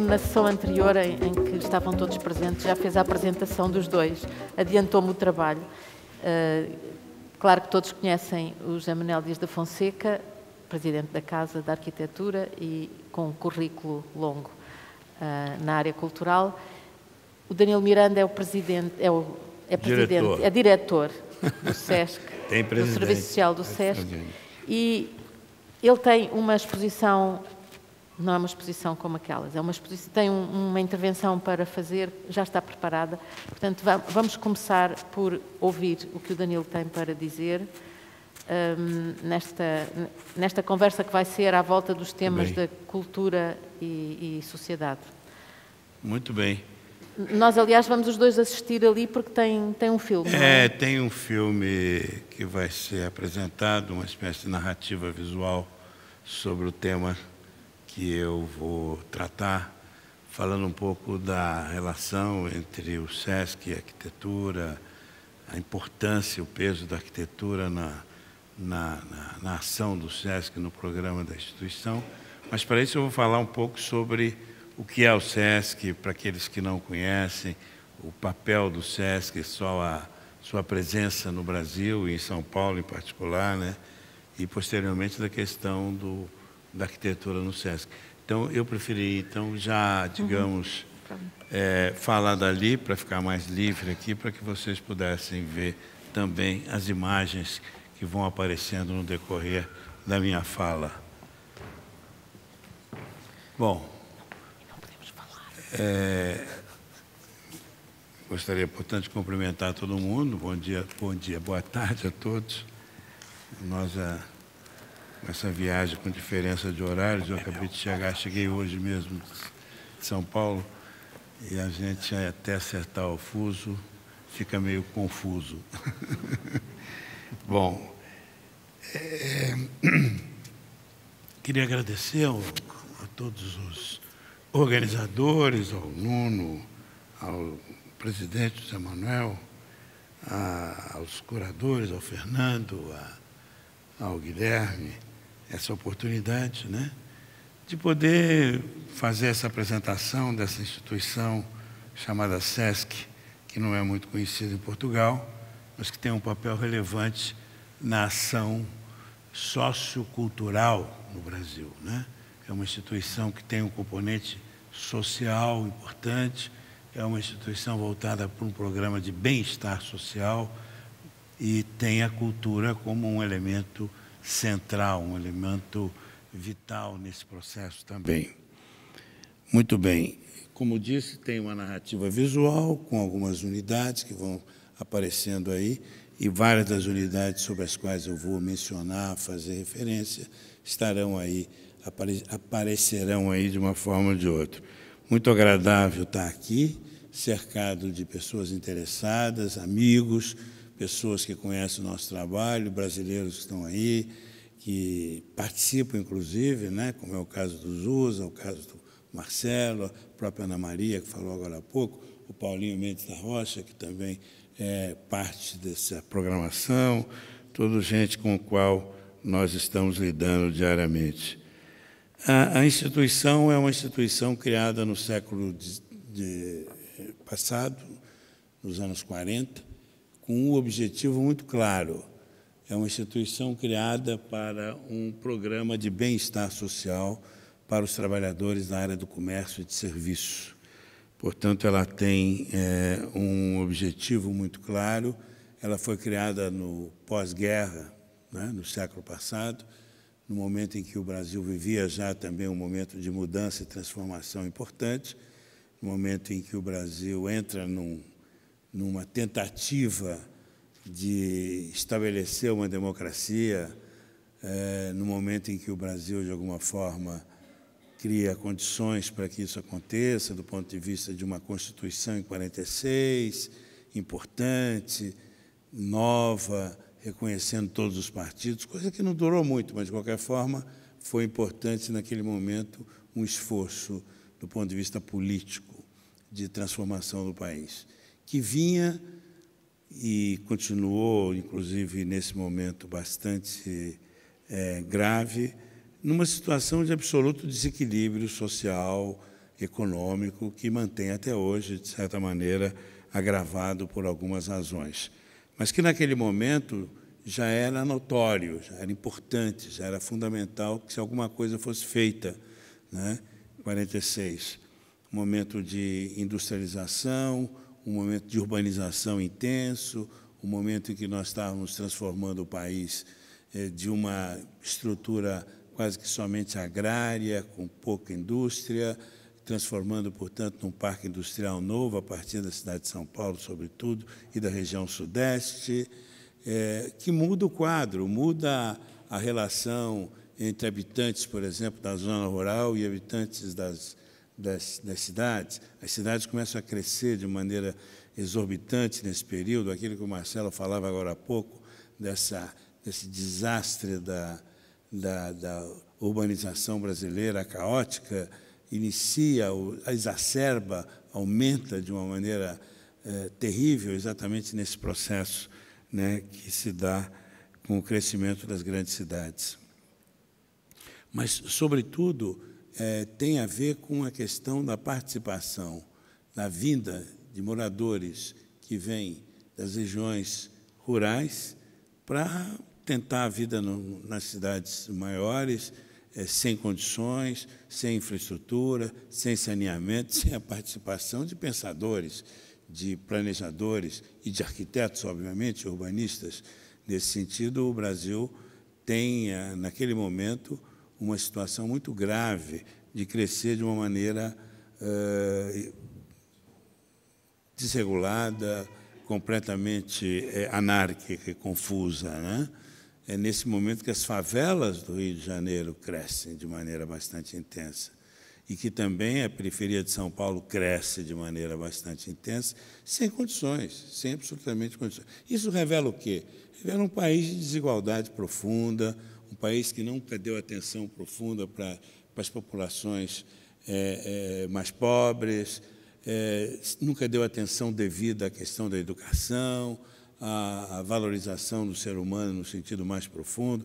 na sessão anterior, em que estavam todos presentes, já fez a apresentação dos dois, adiantou-me o trabalho. Claro que todos conhecem o José Manuel Dias da Fonseca, presidente da Casa da Arquitetura e com um currículo longo na área cultural. O Danilo Miranda é o presidente, é diretor do SESC, do Serviço Social do SESC, e ele tem uma exposição, não é uma exposição como aquelas, é uma exposição, tem uma intervenção para fazer, já está preparada. Portanto, vamos começar por ouvir o que o Danilo tem para dizer nesta conversa que vai ser à volta dos temas da cultura e sociedade. Muito bem. Nós, aliás, vamos os dois assistir ali porque tem um filme. Tem um filme que vai ser apresentado, uma espécie de narrativa visual sobre o tema que eu vou tratar, falando um pouco da relação entre o SESC e a arquitetura, a importância e o peso da arquitetura na ação do SESC, no programa da instituição. Mas, para isso, eu vou falar um pouco sobre o que é o SESC, para aqueles que não conhecem, o papel do SESC, sua presença no Brasil e em São Paulo em particular, né? E, posteriormente, da questão da arquitetura no SESC. Então, eu preferi, já, digamos, falar dali, para ficar mais livre aqui, para que vocês pudessem ver também as imagens que vão aparecendo no decorrer da minha fala. Bom, gostaria, portanto, de cumprimentar todo mundo. Bom dia, boa tarde a todos. Nós, essa viagem com diferença de horários, eu acabei de chegar, cheguei hoje mesmo de São Paulo, e a gente, até acertar o fuso, fica meio confuso. Bom, queria agradecer a todos os organizadores, ao Nuno, ao presidente José Manuel, aos curadores, ao Fernando, ao Guilherme, essa oportunidade, né, de poder fazer essa apresentação dessa instituição chamada SESC, que não é muito conhecida em Portugal, mas que tem um papel relevante na ação sociocultural no Brasil, né? É uma instituição que tem um componente social importante, é uma instituição voltada para um programa de bem-estar social e tem a cultura como um elemento central, um elemento vital nesse processo também. Muito bem. Como disse, tem uma narrativa visual com algumas unidades que vão aparecendo aí, e várias das unidades sobre as quais eu vou mencionar, fazer referência, aparecerão aí de uma forma ou de outra. Muito agradável estar aqui, cercado de pessoas interessadas, amigos, pessoas que conhecem o nosso trabalho, brasileiros que estão aí, que participam, inclusive, né, como é o caso do Zusa, o caso do Marcelo, a própria Ana Maria, que falou agora há pouco, o Paulinho Mendes da Rocha, que também é parte dessa programação, toda gente com a qual nós estamos lidando diariamente. A instituição é uma instituição criada no século passado, nos anos 40, com um objetivo muito claro. É uma instituição criada para um programa de bem-estar social para os trabalhadores da área do comércio e de serviço. Portanto, ela tem um objetivo muito claro. Ela foi criada no pós-guerra, né, no século passado, no momento em que o Brasil vivia já também um momento de mudança e transformação importante, no momento em que o Brasil entra numa tentativa de estabelecer uma democracia, no momento em que o Brasil, de alguma forma, cria condições para que isso aconteça, do ponto de vista de uma Constituição em 46, importante, nova, reconhecendo todos os partidos, coisa que não durou muito, mas, de qualquer forma, foi importante naquele momento um esforço, do ponto de vista político, de transformação do país, que vinha e continuou, inclusive, nesse momento bastante grave, numa situação de absoluto desequilíbrio social, econômico que mantém até hoje, de certa maneira, agravado por algumas razões. Mas que, naquele momento, já era notório, já era importante, já era fundamental que se alguma coisa fosse feita, né? 46, um momento de industrialização, um momento de urbanização intenso, um momento em que nós estávamos transformando o país de uma estrutura quase que somente agrária, com pouca indústria, transformando, portanto, num parque industrial novo, a partir da cidade de São Paulo, sobretudo, e da região sudeste, que muda o quadro, muda a relação entre habitantes, por exemplo, da zona rural e habitantes das cidades. As cidades começam a crescer de maneira exorbitante nesse período, aquilo que o Marcelo falava agora há pouco, desse desastre da urbanização brasileira caótica, exacerba, aumenta de uma maneira terrível exatamente nesse processo, né, que se dá com o crescimento das grandes cidades. Mas, sobretudo, tem a ver com a questão da participação, da vinda de moradores que vêm das regiões rurais para tentar a vida nas cidades maiores, sem condições, sem infraestrutura, sem saneamento, sem a participação de pensadores, de planejadores e de arquitetos, obviamente, urbanistas. Nesse sentido, o Brasil tem, naquele momento, uma situação muito grave de crescer de uma maneira desregulada, completamente anárquica e confusa, né? É nesse momento que as favelas do Rio de Janeiro crescem de maneira bastante intensa e que também a periferia de São Paulo cresce de maneira bastante intensa, sem condições, sem absolutamente condições. Isso revela o quê? Revela um país de desigualdade profunda, um país que nunca deu atenção profunda para as populações mais pobres, nunca deu atenção devida à questão da educação, à valorização do ser humano no sentido mais profundo,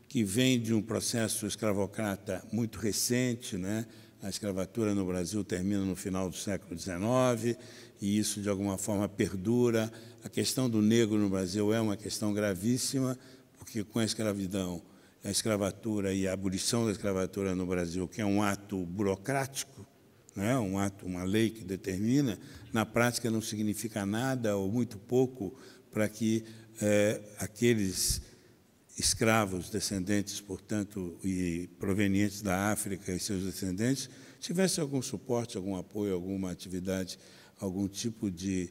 que vem de um processo escravocrata muito recente, né? A escravatura no Brasil termina no final do século XIX, e isso, de alguma forma, perdura. A questão do negro no Brasil é uma questão gravíssima, porque com a escravidão, a escravatura e a abolição da escravatura no Brasil, que é um ato burocrático, né? Uma lei que determina, na prática não significa nada ou muito pouco para que aqueles escravos descendentes, portanto, e provenientes da África e seus descendentes, tivessem algum suporte, algum apoio, alguma atividade, algum tipo de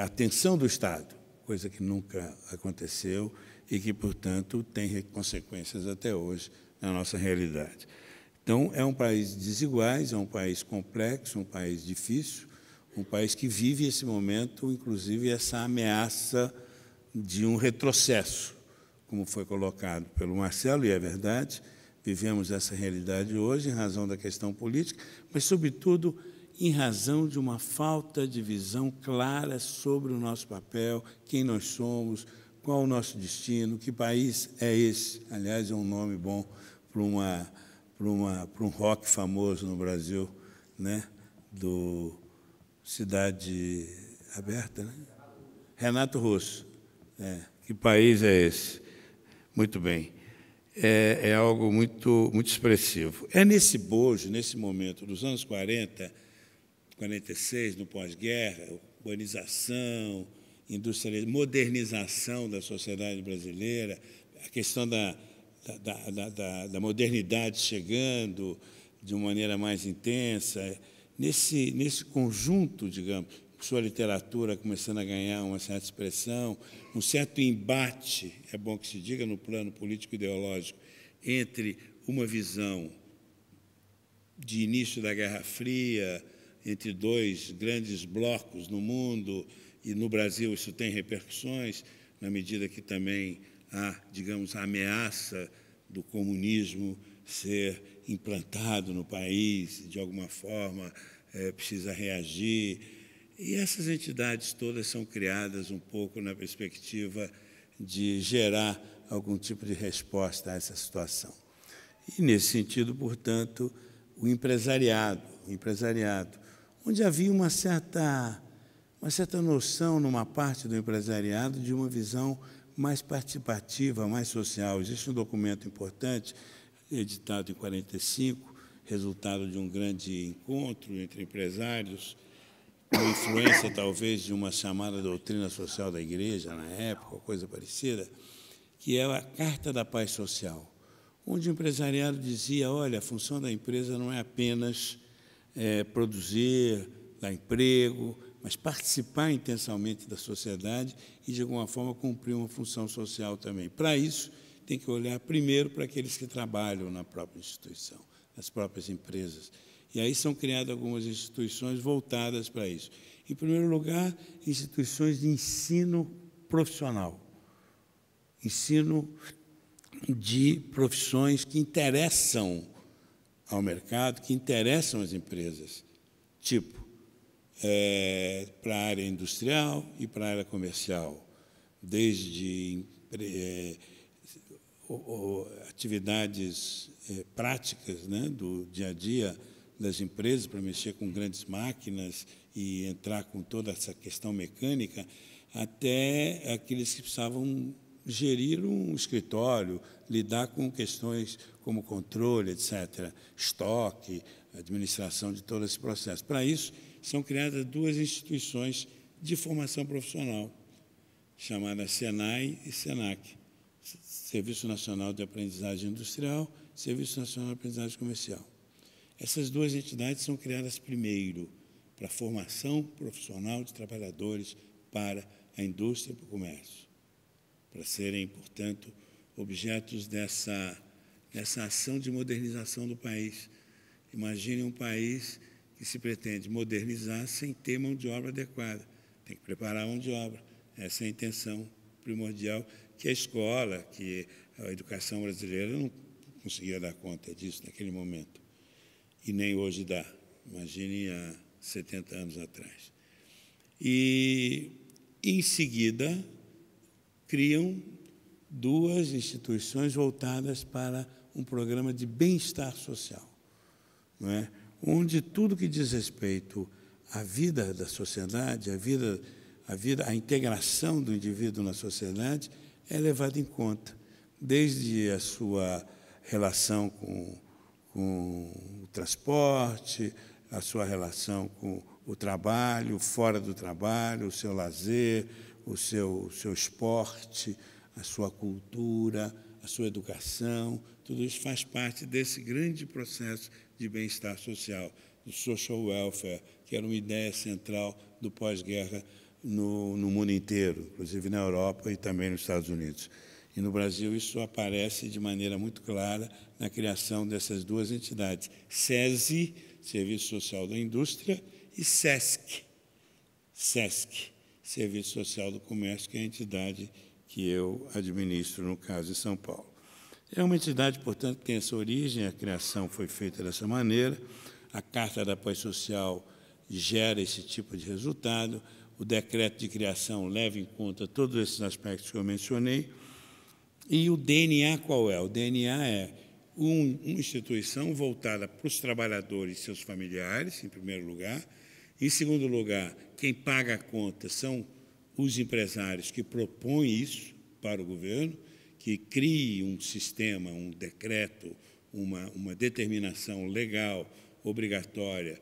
atenção do Estado, coisa que nunca aconteceu e que, portanto, tem consequências até hoje na nossa realidade. Então, é um país de desiguais, é um país complexo, um país difícil, um país que vive esse momento, inclusive, essa ameaça de um retrocesso, como foi colocado pelo Marcelo, e é verdade, vivemos essa realidade hoje em razão da questão política, mas, sobretudo, em razão de uma falta de visão clara sobre o nosso papel, quem nós somos, qual o nosso destino, que país é esse. Aliás, é um nome bom para um rock famoso no Brasil, né? Do Cidade Aberta, né? Renato Russo. Que país é esse? Muito bem. É algo muito, muito expressivo. É nesse bojo, nesse momento dos anos 40, 46, no pós-guerra, urbanização, modernização da sociedade brasileira, a questão da modernidade chegando de uma maneira mais intensa, nesse conjunto, digamos, sua literatura começando a ganhar uma certa expressão, um certo embate, é bom que se diga, no plano político-ideológico, entre uma visão de início da Guerra Fria, entre dois grandes blocos no mundo, e no Brasil isso tem repercussões, na medida que também há, digamos, a ameaça do comunismo ser implantado no país, de alguma forma precisa reagir. E essas entidades todas são criadas um pouco na perspectiva de gerar algum tipo de resposta a essa situação. E, nesse sentido, portanto, o empresariado, onde havia uma certa noção, numa parte do empresariado, de uma visão mais participativa, mais social. Existe um documento importante, editado em 1945, resultado de um grande encontro entre empresários, com influência, talvez, de uma chamada doutrina social da Igreja, na época, coisa parecida, que é a Carta da Paz Social, onde o empresariado dizia, olha, a função da empresa não é apenas produzir, dar emprego, mas participar intensamente da sociedade e, de alguma forma, cumprir uma função social também. Para isso, tem que olhar primeiro para aqueles que trabalham na própria instituição, nas próprias empresas. E aí são criadas algumas instituições voltadas para isso. Em primeiro lugar, instituições de ensino profissional, ensino de profissões que interessam ao mercado, que interessam às empresas, tipo, para a área industrial e para a área comercial, desde atividades práticas, né, do dia a dia das empresas, para mexer com grandes máquinas e entrar com toda essa questão mecânica, até aqueles que precisavam gerir um escritório, lidar com questões como controle, etc., estoque, administração de todo esse processo. Para isso, são criadas duas instituições de formação profissional, chamadas SENAI e SENAC, Serviço Nacional de Aprendizagem Industrial, Serviço Nacional de Aprendizagem Comercial. Essas duas entidades são criadas primeiro para a formação profissional de trabalhadores para a indústria e para o comércio, para serem, portanto, objetos dessa ação de modernização do país. Imagine um país que se pretende modernizar sem ter mão de obra adequada. Tem que preparar a mão de obra. Essa é a intenção primordial, que a escola, que a educação brasileira não conseguia dar conta disso naquele momento. E nem hoje dá. Imagine há 70 anos atrás. E, em seguida, criam duas instituições voltadas para um programa de bem-estar social, não é? Onde tudo que diz respeito à vida da sociedade, a integração do indivíduo na sociedade é levado em conta, desde a sua relação com o transporte, a sua relação com o trabalho, fora do trabalho, o seu lazer, o seu esporte, a sua cultura, a sua educação, tudo isso faz parte desse grande processo de bem-estar social, do social welfare, que era uma ideia central do pós-guerra no mundo inteiro, inclusive na Europa e também nos Estados Unidos. E no Brasil isso aparece de maneira muito clara na criação dessas duas entidades, SESI, Serviço Social da Indústria, e SESC, Serviço Social do Comércio, que é a entidade que eu administro, no caso de São Paulo. É uma entidade, portanto, que tem essa origem, a criação foi feita dessa maneira, a Carta da Paz Social gera esse tipo de resultado, o decreto de criação leva em conta todos esses aspectos que eu mencionei, e o DNA qual é? O DNA é uma instituição voltada para os trabalhadores e seus familiares, em primeiro lugar. Em segundo lugar, quem paga a conta são os empresários que propõem isso para o governo, que crie um sistema, um decreto, uma determinação legal, obrigatória,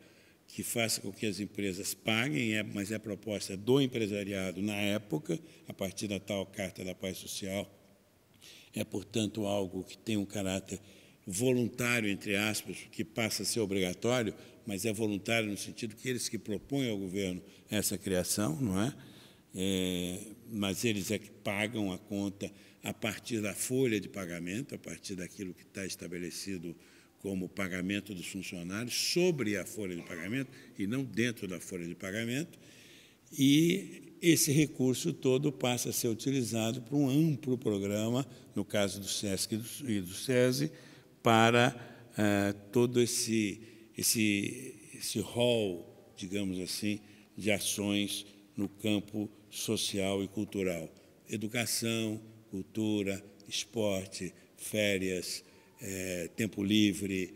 que faça com que as empresas paguem, mas é proposta do empresariado na época, a partir da tal Carta da Paz Social. É, portanto, algo que tem um caráter voluntário, entre aspas, que passa a ser obrigatório, mas é voluntário no sentido que eles que propõem ao governo essa criação, não é? Mas eles é que pagam a conta a partir da folha de pagamento, a partir daquilo que está estabelecido como pagamento dos funcionários sobre a folha de pagamento e não dentro da folha de pagamento, e esse recurso todo passa a ser utilizado para um amplo programa, no caso do SESC e do SESI, para todo esse rol, digamos assim, de ações no campo social e cultural. Educação, cultura, esporte, férias, tempo livre,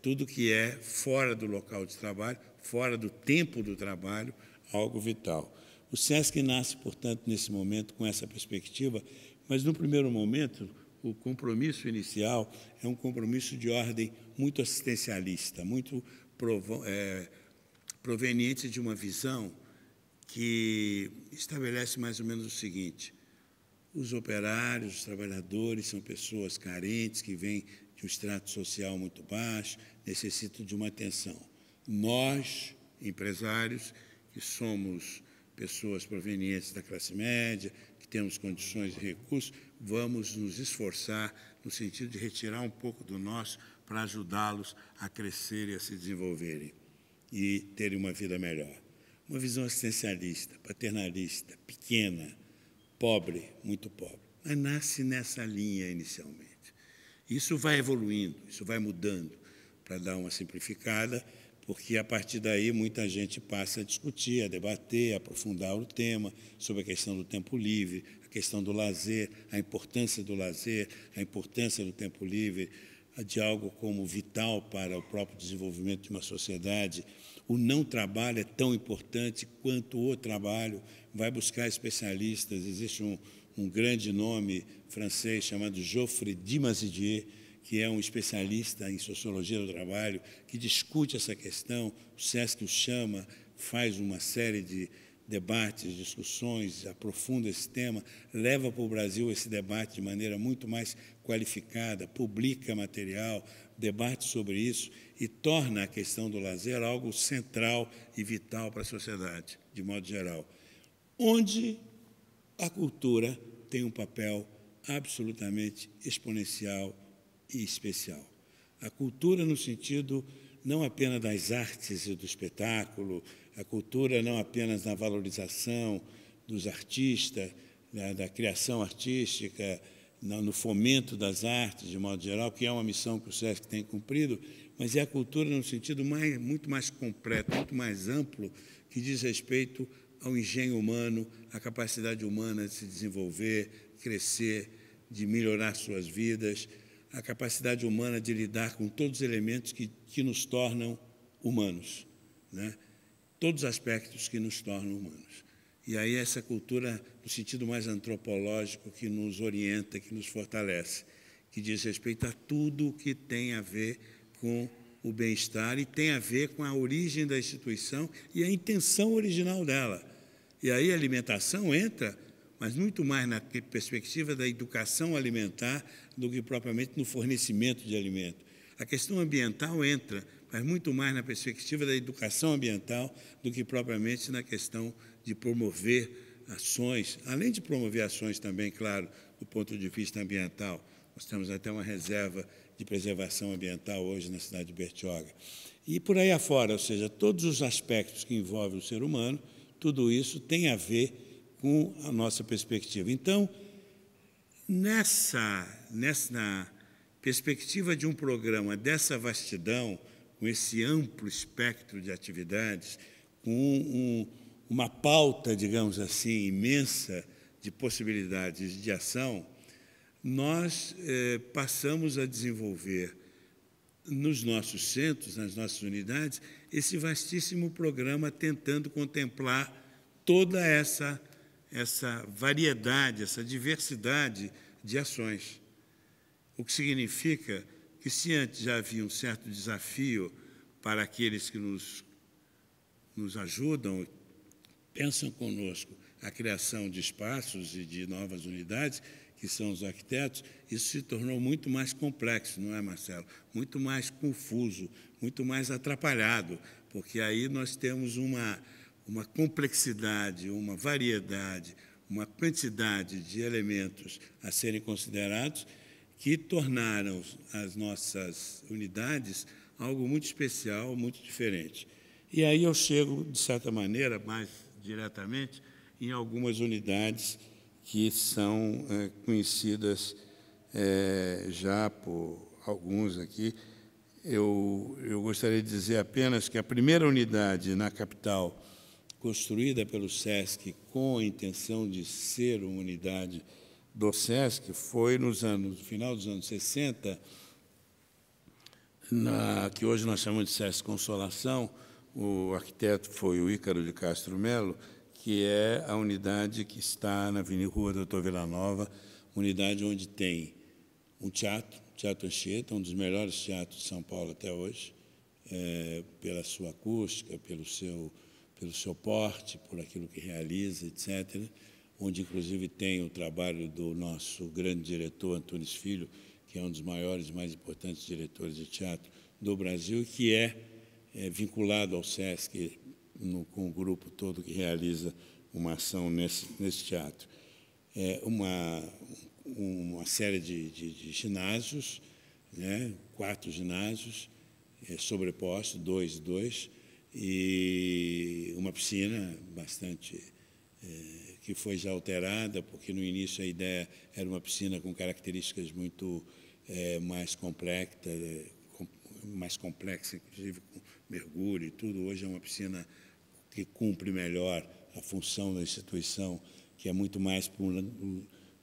tudo que é fora do local de trabalho, fora do tempo do trabalho, algo vital. O SESC nasce, portanto, nesse momento com essa perspectiva, mas, no primeiro momento, o compromisso inicial é um compromisso de ordem muito assistencialista, muito proveniente de uma visão que estabelece mais ou menos o seguinte: os operários, os trabalhadores são pessoas carentes, que vêm de um extrato social muito baixo, necessitam de uma atenção. Nós, empresários, que somos pessoas provenientes da classe média, que temos condições e recursos, vamos nos esforçar no sentido de retirar um pouco do nosso para ajudá-los a crescerem, a se desenvolverem e terem uma vida melhor. Uma visão assistencialista, paternalista, pequena, pobre, muito pobre, mas nasce nessa linha inicialmente. Isso vai evoluindo, isso vai mudando, para dar uma simplificada, porque, a partir daí, muita gente passa a discutir, a debater, a aprofundar o tema sobre a questão do tempo livre, a questão do lazer, a importância do lazer, a importância do tempo livre, de algo como vital para o próprio desenvolvimento de uma sociedade. O não trabalho é tão importante quanto o trabalho. Vai buscar especialistas. Existe um grande nome francês chamado Geoffroy de Mazidier, que é um especialista em sociologia do trabalho, que discute essa questão. O SESC o chama, faz uma série de debates, discussões, aprofunda esse tema, leva para o Brasil esse debate de maneira muito mais qualificada, publica material, debate sobre isso e torna a questão do lazer algo central e vital para a sociedade, de modo geral, onde a cultura tem um papel absolutamente exponencial e especial. A cultura no sentido não apenas das artes e do espetáculo, a cultura não apenas na valorização dos artistas, da criação artística, no fomento das artes, de modo geral, que é uma missão que o SESC tem cumprido, mas é a cultura no sentido muito mais completo, muito mais amplo, que diz respeito ao engenho humano, à capacidade humana de se desenvolver, crescer, de melhorar suas vidas, a capacidade humana de lidar com todos os elementos que nos tornam humanos, né? Todos os aspectos que nos tornam humanos. E aí essa cultura, no sentido mais antropológico, que nos orienta, que nos fortalece, que diz respeito a tudo que tem a ver com o bem-estar e tem a ver com a origem da instituição e a intenção original dela. E aí a alimentação entra, mas muito mais na perspectiva da educação alimentar do que propriamente no fornecimento de alimento. A questão ambiental entra, mas muito mais na perspectiva da educação ambiental do que propriamente na questão de promover ações, além de promover ações também, claro, do ponto de vista ambiental. Nós temos até uma reserva de preservação ambiental hoje na cidade de Bertioga. E por aí afora, ou seja, todos os aspectos que envolvem o ser humano, tudo isso tem a ver com a nossa perspectiva. Então, nessa perspectiva de um programa dessa vastidão, com esse amplo espectro de atividades, com uma pauta, digamos assim, imensa de possibilidades de ação, nós passamos a desenvolver nos nossos centros, nas nossas unidades, esse vastíssimo programa tentando contemplar toda essa variedade, essa diversidade de ações. O que significa que, se antes já havia um certo desafio para aqueles que nos ajudam, pensam conosco a criação de espaços e de novas unidades, que são os arquitetos, isso se tornou muito mais complexo, não é, Marcelo? Muito mais confuso, muito mais atrapalhado, porque aí nós temos uma complexidade, uma variedade, uma quantidade de elementos a serem considerados que tornaram as nossas unidades algo muito especial, muito diferente. E aí eu chego, de certa maneira, mais diretamente, em algumas unidades que são conhecidas já por alguns aqui. Eu gostaria de dizer apenas que a primeira unidade na capital, construída pelo SESC com a intenção de ser uma unidade do SESC, foi no final dos anos 60, que hoje nós chamamos de SESC Consolação. O arquiteto foi o Ícaro de Castro Melo, que é a unidade que está na Rua Doutor Vila Nova, unidade onde tem um teatro, Teatro Anchieta, um dos melhores teatros de São Paulo até hoje, pela sua acústica, pelo seu porte, por aquilo que realiza, etc., onde, inclusive, tem o trabalho do nosso grande diretor, Antunes Filho, que é um dos maiores e mais importantes diretores de teatro do Brasil, que é vinculado ao SESC, com o grupo todo que realiza uma ação nesse teatro. Uma série de ginásios, né, 4 ginásios, sobrepostos, 2 e 2, e uma piscina bastante... que foi já alterada, porque no início a ideia era uma piscina com características muito mais complexa, inclusive com mergulho e tudo. Hoje é uma piscina que cumpre melhor a função da instituição, que é muito mais para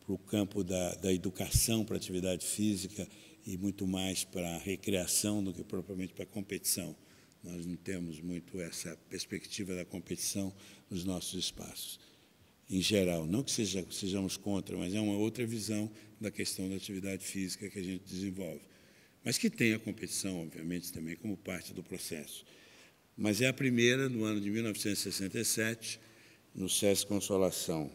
o campo da educação para a atividade física e muito mais para a recreação do que propriamente para a competição. Nós não temos muito essa perspectiva da competição nos nossos espaços, em geral. Não que sejamos contra, mas é uma outra visão da questão da atividade física que a gente desenvolve. Mas que tem a competição, obviamente, também como parte do processo. Mas é a primeira, no ano de 1967, no SESC Consolação.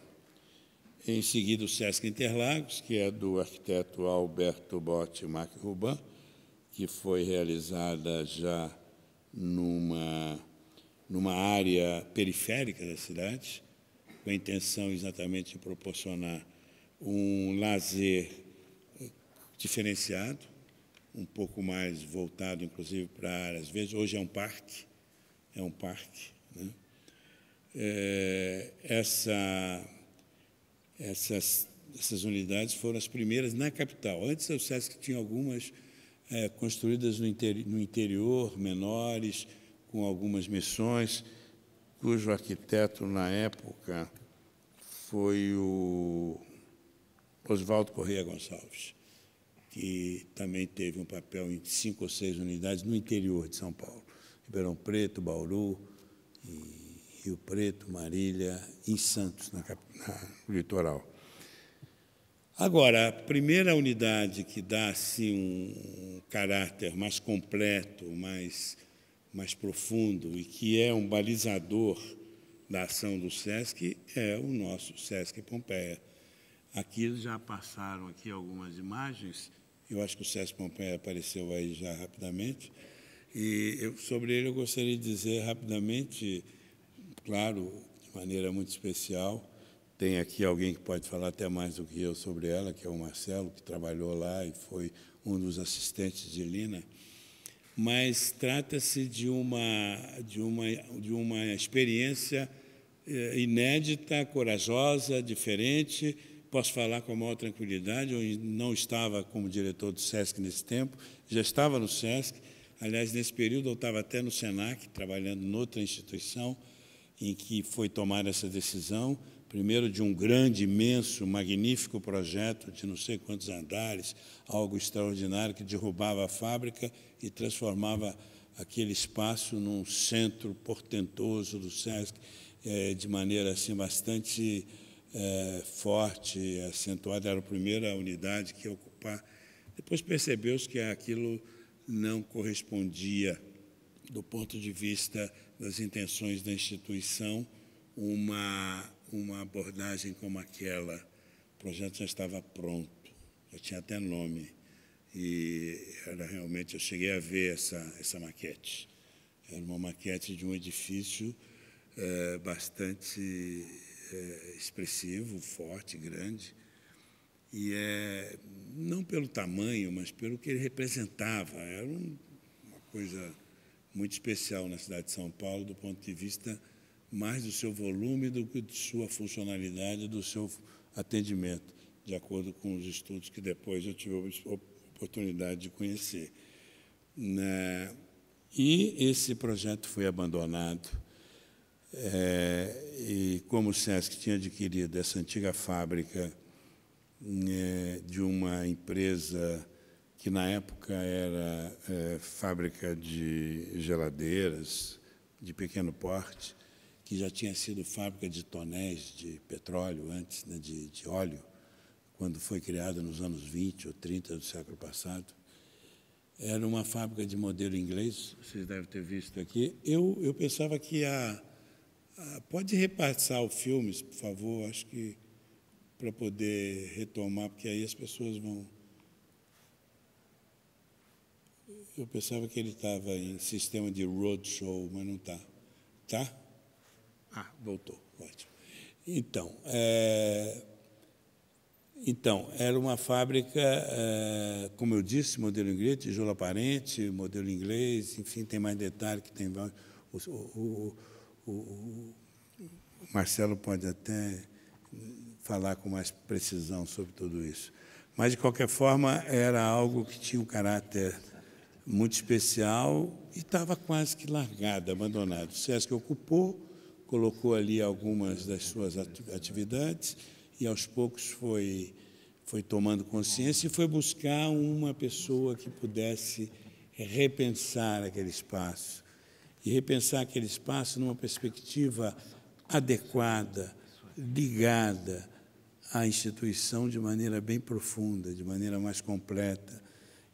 Em seguida, o SESC Interlagos, que é do arquiteto Alberto Botti Marc-Ruban, que foi realizada já numa área periférica da cidade, com a intenção exatamente de proporcionar um lazer diferenciado, um pouco mais voltado, inclusive, para áreas verdes. Hoje é um parque, né? Essas unidades foram as primeiras na capital. Antes, o SESC tinha algumas construídas no interior, menores, com algumas missões, cujo arquiteto, na época, foi o Oswaldo Correia Gonçalves, que também teve um papel em 5 ou 6 unidades no interior de São Paulo. Ribeirão Preto, Bauru, Rio Preto, Marília, em Santos, no litoral. Agora, a primeira unidade que dá assim, um caráter mais completo, mais profundo, e que é um balizador da ação do SESC, é o nosso SESC Pompeia. Aqui já passaram aqui algumas imagens, eu acho que o SESC Pompeia apareceu aí já rapidamente, e sobre ele eu gostaria de dizer rapidamente, claro, de maneira muito especial. Tem aqui alguém que pode falar até mais do que eu sobre ela, que é o Marcelo, que trabalhou lá e foi um dos assistentes de Lina. Mas trata-se de uma experiência inédita, corajosa, diferente. Posso falar com a maior tranquilidade. Eu não estava como diretor do SESC nesse tempo, já estava no SESC. Aliás, nesse período eu estava até no SENAC, trabalhando em outra instituição, em que foi tomada essa decisão, primeiro de um grande, imenso, magnífico projeto de não sei quantos andares, algo extraordinário, que derrubava a fábrica e transformava aquele espaço num centro portentoso do SESC, de maneira assim, bastante forte, acentuada. Era a primeira unidade que ia ocupar. Depois percebeu-se que aquilo não correspondia, do ponto de vista das intenções da instituição, uma abordagem como aquela. O projeto já estava pronto, já tinha até nome, e era realmente, eu cheguei a ver essa maquete. Era uma maquete de um edifício bastante expressivo, forte, grande, e não pelo tamanho, mas pelo que ele representava. Era uma coisa muito especial na cidade de São Paulo, do ponto de vista mais do seu volume do que de sua funcionalidade, do seu atendimento, de acordo com os estudos que depois eu tive a oportunidade de conhecer. E esse projeto foi abandonado, e como o SESC tinha adquirido essa antiga fábrica de uma empresa que na época era fábrica de geladeiras de pequeno porte, que já tinha sido fábrica de tonéis de petróleo antes, né, de óleo, quando foi criada nos anos 20 ou 30 do século passado. Era uma fábrica de modelo inglês, vocês devem ter visto aqui. Eu pensava que pode repassar o filme, por favor, acho que para poder retomar, porque aí as pessoas vão... Eu pensava que ele estava em sistema de roadshow, mas não está. Tá? Voltou, ótimo. Então, era uma fábrica, como eu disse, modelo inglês, tijolo aparente, modelo inglês, enfim, tem mais detalhe que tem... O Marcelo pode até falar com mais precisão sobre tudo isso. Mas, de qualquer forma, era algo que tinha um caráter muito especial e estava quase que largado, abandonado. O SESC ocupou, colocou ali algumas das suas atividades e, aos poucos, foi tomando consciência e foi buscar uma pessoa que pudesse repensar aquele espaço. E repensar aquele espaço numa perspectiva adequada, ligada à instituição de maneira bem profunda, de maneira mais completa,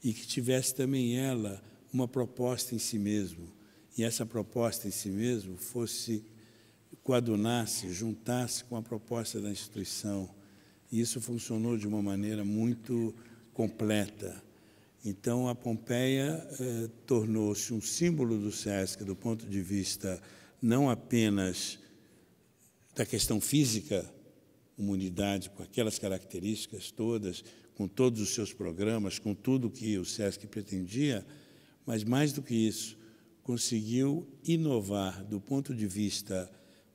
e que tivesse também ela uma proposta em si mesmo, e essa proposta em si mesmo coadunasse, juntasse com a proposta da instituição. E isso funcionou de uma maneira muito completa. Então, a Pompeia tornou-se um símbolo do SESC do ponto de vista não apenas da questão física, uma unidade com aquelas características todas, com todos os seus programas, com tudo que o SESC pretendia, mas, mais do que isso, conseguiu inovar do ponto de vista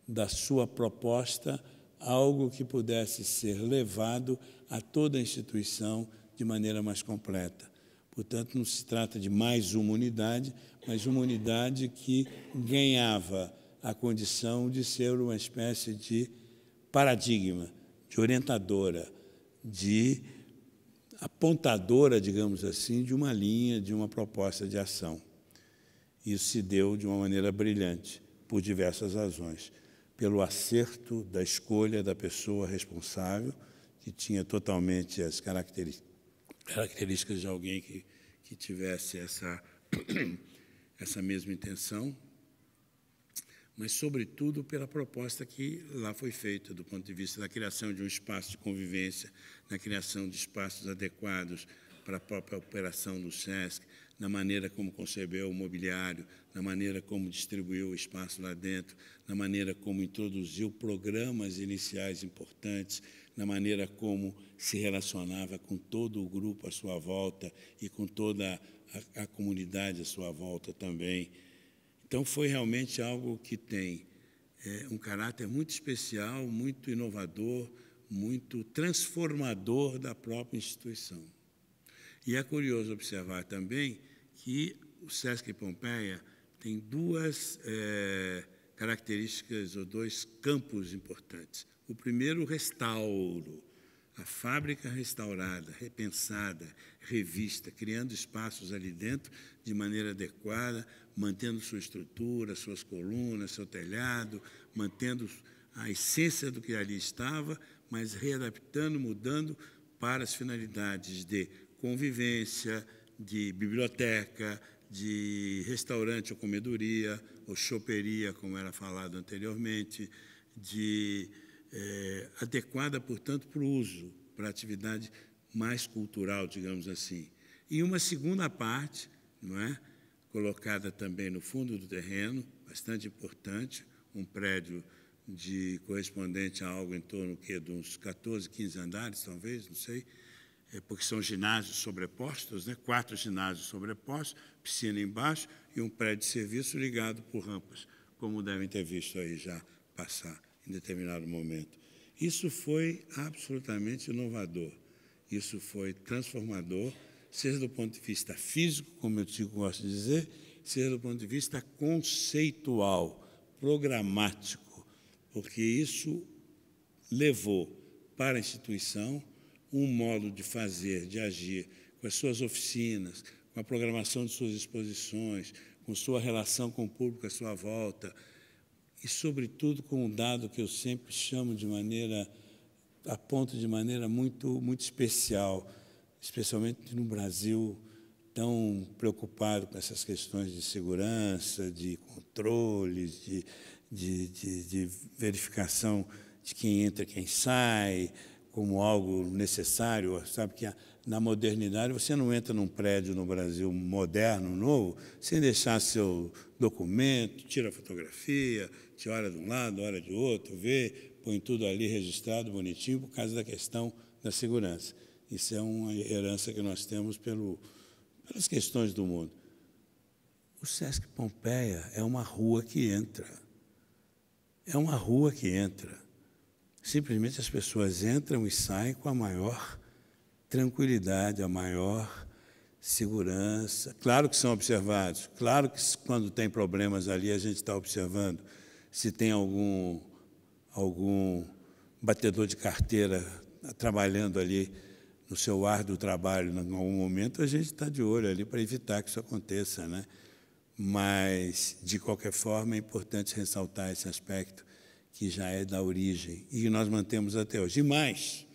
da sua proposta, algo que pudesse ser levado a toda a instituição de maneira mais completa. Portanto, não se trata de mais uma unidade, mas uma unidade que ganhava a condição de ser uma espécie de paradigma, de orientadora, de apontadora, digamos assim, de uma linha, de uma proposta de ação. Isso se deu de uma maneira brilhante, por diversas razões. Pelo acerto da escolha da pessoa responsável, que tinha totalmente as características de alguém que tivesse essa mesma intenção, mas, sobretudo, pela proposta que lá foi feita, do ponto de vista da criação de um espaço de convivência, na criação de espaços adequados para a própria operação do SESC, na maneira como concebeu o mobiliário, na maneira como distribuiu o espaço lá dentro, na maneira como introduziu programas iniciais importantes, na maneira como se relacionava com todo o grupo à sua volta e com toda a comunidade à sua volta também. Então, foi realmente algo que tem um caráter muito especial, muito inovador, muito transformador da própria instituição. E é curioso observar também que o SESC Pompeia tem duas características ou dois campos importantes. O primeiro, o restauro, a fábrica restaurada, repensada, revista, criando espaços ali dentro de maneira adequada, mantendo sua estrutura, suas colunas, seu telhado, mantendo a essência do que ali estava, mas readaptando, mudando para as finalidades de convivência, de biblioteca, de restaurante ou comedoria, ou choperia, como era falado anteriormente, adequada, portanto, para o uso, para a atividade mais cultural, digamos assim. E uma segunda parte, não é, colocada também no fundo do terreno, bastante importante, um prédio correspondente a algo em torno de uns 14, 15 andares, talvez, não sei, porque são ginásios sobrepostos, né? 4 ginásios sobrepostos, piscina embaixo e um prédio de serviço ligado por rampas, como devem ter visto aí já passar em determinado momento. Isso foi absolutamente inovador, isso foi transformador, seja do ponto de vista físico, como eu gosto de dizer, seja do ponto de vista conceitual, programático, porque isso levou para a instituição um modo de fazer, de agir, com as suas oficinas, com a programação de suas exposições, com sua relação com o público à sua volta, e, sobretudo, com um dado que eu sempre chamo de maneira, aponto de maneira muito, muito especial, especialmente no Brasil, tão preocupado com essas questões de segurança, de controles, de verificação de quem entra, quem sai, como algo necessário. Sabe que na modernidade você não entra num prédio no Brasil moderno, novo, sem deixar seu documento, tira a fotografia, te olha de um lado, olha de outro, vê, põe tudo ali registrado, bonitinho, por causa da questão da segurança. Isso é uma herança que nós temos pelas questões do mundo. O Sesc Pompeia é uma rua que entra. É uma rua que entra. Simplesmente as pessoas entram e saem com a maior tranquilidade, a maior segurança. Claro que são observados, claro que quando tem problemas ali a gente está observando. Se tem algum batedor de carteira trabalhando ali no seu árduo trabalho, em algum momento a gente está de olho ali para evitar que isso aconteça, né? Mas, de qualquer forma, é importante ressaltar esse aspecto que já é da origem e que nós mantemos até hoje. E mais,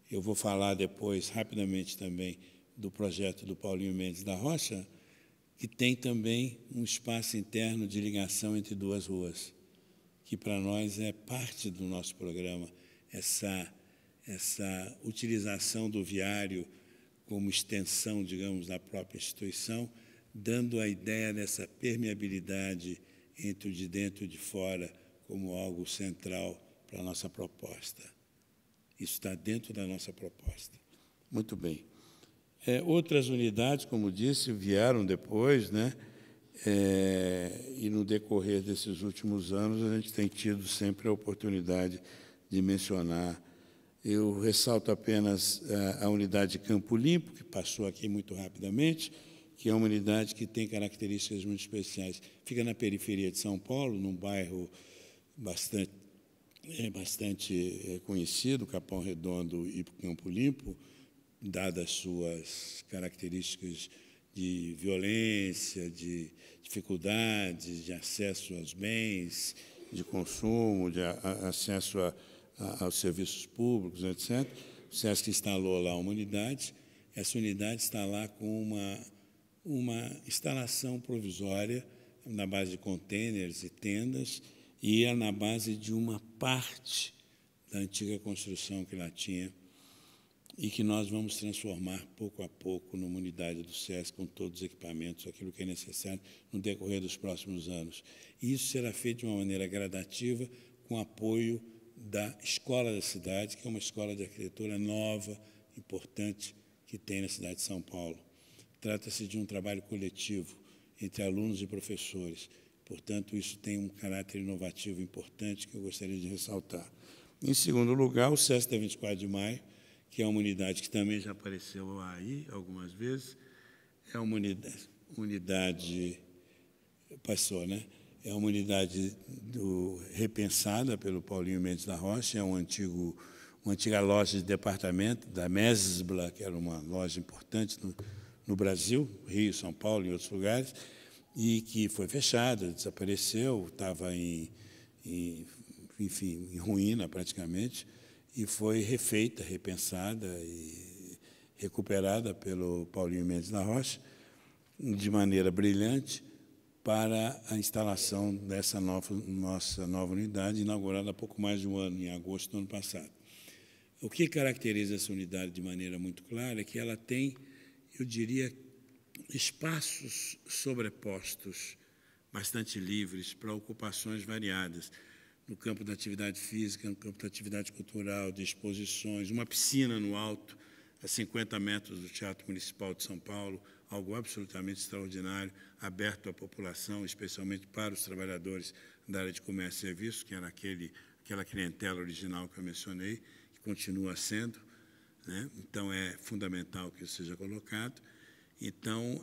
eu vou falar depois, rapidamente também, do projeto do Paulinho Mendes da Rocha, que tem também um espaço interno de ligação entre duas ruas, que para nós é parte do nosso programa, essa utilização do viário como extensão, digamos, da própria instituição, dando a ideia dessa permeabilidade entre o de dentro e de fora como algo central para a nossa proposta. Isso está dentro da nossa proposta. Muito bem. Outras unidades, como disse, vieram depois, né? E no decorrer desses últimos anos a gente tem tido sempre a oportunidade de mencionar. Eu ressalto apenas a unidade de Campo Limpo, que passou aqui muito rapidamente, que é uma unidade que tem características muito especiais. Fica na periferia de São Paulo, num bairro bastante conhecido, Capão Redondo e Campo Limpo, dadas as suas características de violência, de dificuldades, de acesso aos bens, de consumo, de acesso aos serviços públicos, etc. O Sesc instalou lá uma unidade. Essa unidade está lá com uma instalação provisória na base de contêineres e tendas e é na base de uma parte da antiga construção que lá tinha e que nós vamos transformar pouco a pouco numa unidade do Sesc com todos os equipamentos, aquilo que é necessário no decorrer dos próximos anos. E isso será feito de uma maneira gradativa, com apoio da Escola da Cidade, que é uma escola de arquitetura nova, importante, que tem na cidade de São Paulo. Trata-se de um trabalho coletivo entre alunos e professores. Portanto, isso tem um caráter inovativo importante que eu gostaria de ressaltar. Em segundo lugar, o Sesc da 24 de Maio, que é uma unidade que também já apareceu aí algumas vezes, é uma unidade passou, né? É uma unidade repensada pelo Paulinho Mendes da Rocha, é uma antiga loja de departamento da Mesbla, que era uma loja importante no Brasil, Rio, São Paulo e outros lugares, e que foi fechada, desapareceu, estava em ruína praticamente, e foi refeita, repensada e recuperada pelo Paulinho Mendes da Rocha, de maneira brilhante, para a instalação dessa nossa nova unidade, inaugurada há pouco mais de um ano, em agosto do ano passado. O que caracteriza essa unidade de maneira muito clara é que ela tem, eu diria, espaços sobrepostos, bastante livres, para ocupações variadas, no campo da atividade física, no campo da atividade cultural, de exposições, uma piscina no alto, a 50 metros do Teatro Municipal de São Paulo, algo absolutamente extraordinário, aberto à população, especialmente para os trabalhadores da área de comércio e serviços, que era aquela clientela original que eu mencionei, que continua sendo, né? Então, é fundamental que isso seja colocado. Então,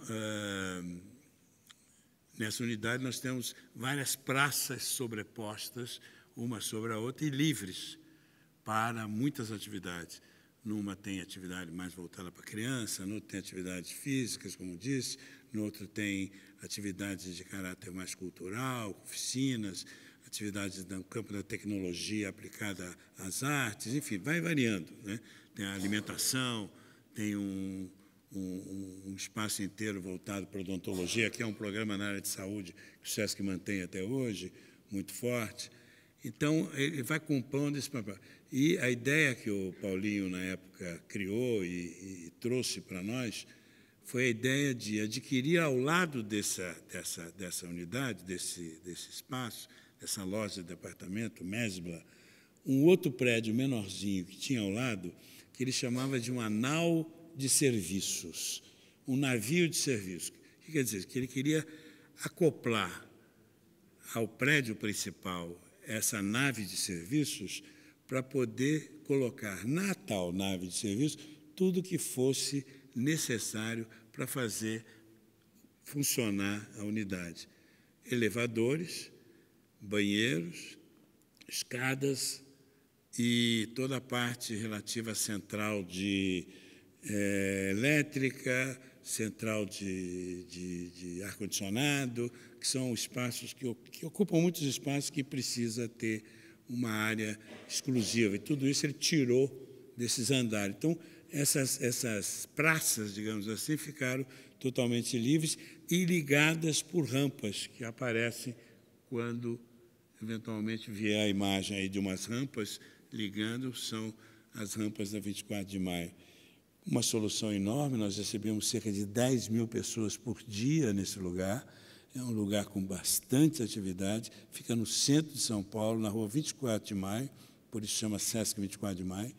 nessa unidade, nós temos várias praças sobrepostas, uma sobre a outra, e livres para muitas atividades. Numa tem atividade mais voltada para criança, no outro tem atividades físicas, como disse, no outro tem atividades de caráter mais cultural, oficinas, atividades no campo da tecnologia aplicada às artes, enfim, vai variando, né? Tem a alimentação, tem um espaço inteiro voltado para a odontologia, que é um programa na área de saúde que o SESC mantém até hoje, muito forte. Então, ele vai compondo esse papel. E a ideia que o Paulinho, na época, criou e trouxe para nós foi a ideia de adquirir ao lado dessa unidade, desse espaço, dessa loja de departamento, Mesbla, um outro prédio menorzinho que tinha ao lado, que ele chamava de um anal de serviços, um navio de serviços. O que quer dizer? Que ele queria acoplar ao prédio principal essa nave de serviços para poder colocar na tal nave de serviços tudo que fosse necessário para fazer funcionar a unidade. Elevadores, banheiros, escadas e toda a parte relativa à central de elétrica, central de ar-condicionado, que são espaços que ocupam muitos espaços que precisa ter uma área exclusiva. E tudo isso ele tirou desses andares. Então, essas praças, digamos assim, ficaram totalmente livres e ligadas por rampas que aparecem quando, eventualmente, vier a imagem aí de umas rampas ligando, são as rampas da 24 de maio. Uma solução enorme, nós recebemos cerca de 10 mil pessoas por dia nesse lugar. É um lugar com bastante atividade, fica no centro de São Paulo, na rua 24 de maio, por isso chama SESC 24 de maio,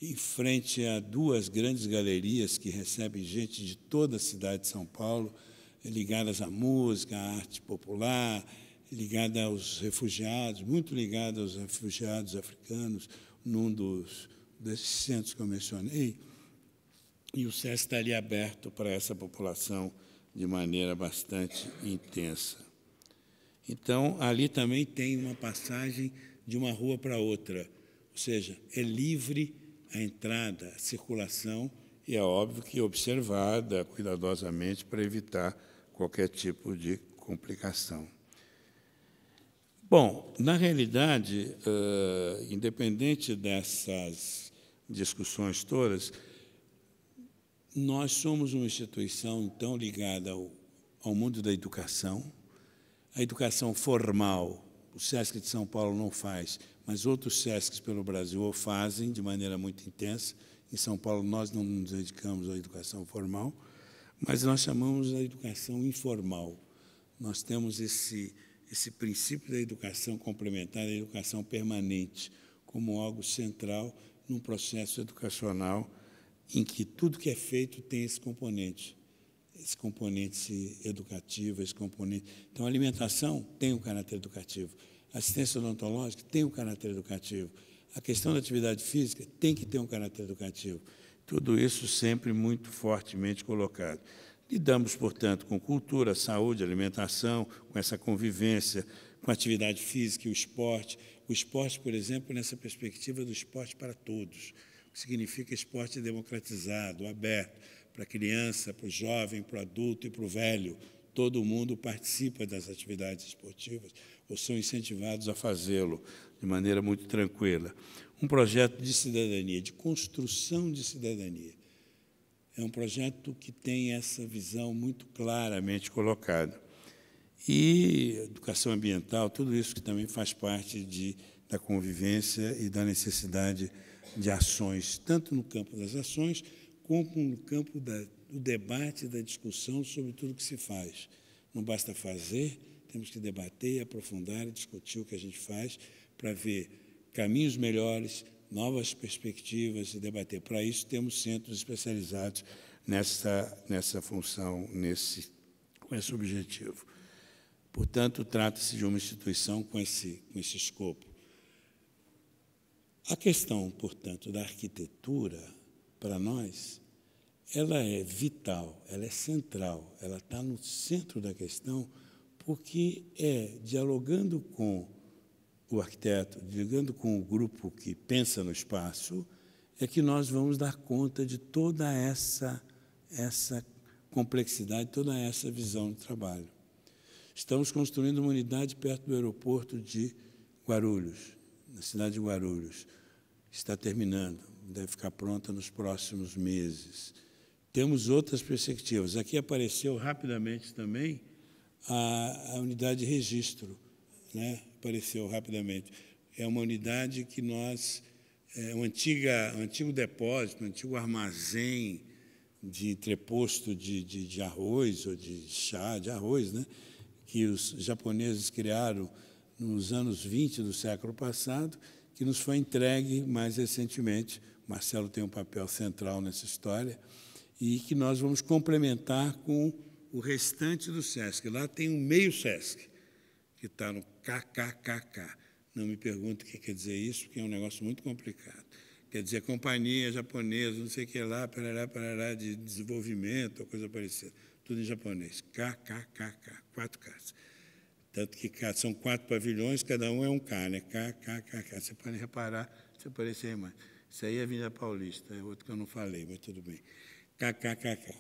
em frente a duas grandes galerias que recebem gente de toda a cidade de São Paulo, ligadas à música, à arte popular, ligada aos refugiados, muito ligada aos refugiados africanos, num desses centros que eu mencionei. E o SESC está ali aberto para essa população de maneira bastante intensa. Então, ali também tem uma passagem de uma rua para outra, ou seja, é livre a entrada, a circulação, e é óbvio que observada cuidadosamente para evitar qualquer tipo de complicação. Bom, na realidade, independente dessas discussões todas, nós somos uma instituição, então, ligada ao mundo da educação. A educação formal, o SESC de São Paulo não faz, mas outros SESCs pelo Brasil o fazem de maneira muito intensa. Em São Paulo, nós não nos dedicamos à educação formal, mas nós chamamos a educação informal. Nós temos esse princípio da educação complementar, da educação permanente, como algo central num processo educacional em que tudo que é feito tem esse componente educativo, esse componente. Então, a alimentação tem um caráter educativo, a assistência odontológica tem um caráter educativo, a questão da atividade física tem que ter um caráter educativo. Tudo isso sempre muito fortemente colocado. Lidamos, portanto, com cultura, saúde, alimentação, com essa convivência, com a atividade física e o esporte. O esporte, por exemplo, nessa perspectiva do esporte para todos, que significa esporte democratizado, aberto, para a criança, para o jovem, para o adulto e para o velho. Todo mundo participa das atividades esportivas ou são incentivados a fazê-lo de maneira muito tranquila. Um projeto de cidadania, de construção de cidadania. É um projeto que tem essa visão muito claramente colocada. E educação ambiental, tudo isso que também faz parte da convivência e da necessidade de ações, tanto no campo das ações, como no campo do debate, da discussão sobre tudo que se faz. Não basta fazer, temos que debater, aprofundar e discutir o que a gente faz para ver caminhos melhores, novas perspectivas e debater. Para isso, temos centros especializados nessa função, com esse objetivo. Portanto, trata-se de uma instituição com esse escopo. A questão, portanto, da arquitetura, para nós, ela é vital, ela é central, ela está no centro da questão, porque dialogando com o arquiteto, dialogando com o grupo que pensa no espaço, é que nós vamos dar conta de toda essa complexidade, toda essa visão de trabalho. Estamos construindo uma unidade perto do aeroporto de Guarulhos, na cidade de Guarulhos. Está terminando, deve ficar pronta nos próximos meses. Temos outras perspectivas. Aqui apareceu rapidamente também a unidade de registro, né? Apareceu rapidamente. É uma unidade que nós... É um antigo depósito, um antigo armazém de entreposto de arroz ou de chá, de arroz, né? Que os japoneses criaram nos anos 20 do século passado, que nos foi entregue mais recentemente. Marcelo tem um papel central nessa história, e que nós vamos complementar com o restante do SESC. Lá tem um meio SESC, que está no KKKK. Não me pergunte o que quer dizer isso, porque é um negócio muito complicado. Quer dizer, companhia japonesa, não sei o que lá, parará, de desenvolvimento, ou coisa parecida. Tudo em japonês. KKKK, 4 Ks. Tanto que são 4 pavilhões, cada um é um K, né? KKKK. Você pode reparar, se aparecer aí mais. Isso aí é Avenida Paulista, é outro que eu não falei, mas tudo bem. KKKK.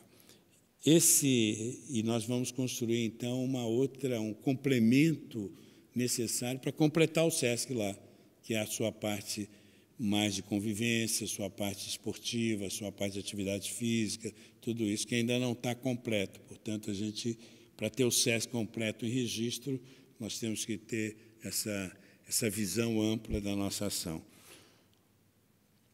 E nós vamos construir, então, um complemento necessário para completar o SESC lá, que é a sua parte mais de convivência, a sua parte esportiva, a sua parte de atividade física, tudo isso que ainda não está completo. Portanto, para ter o SESC completo em registro, nós temos que ter essa visão ampla da nossa ação.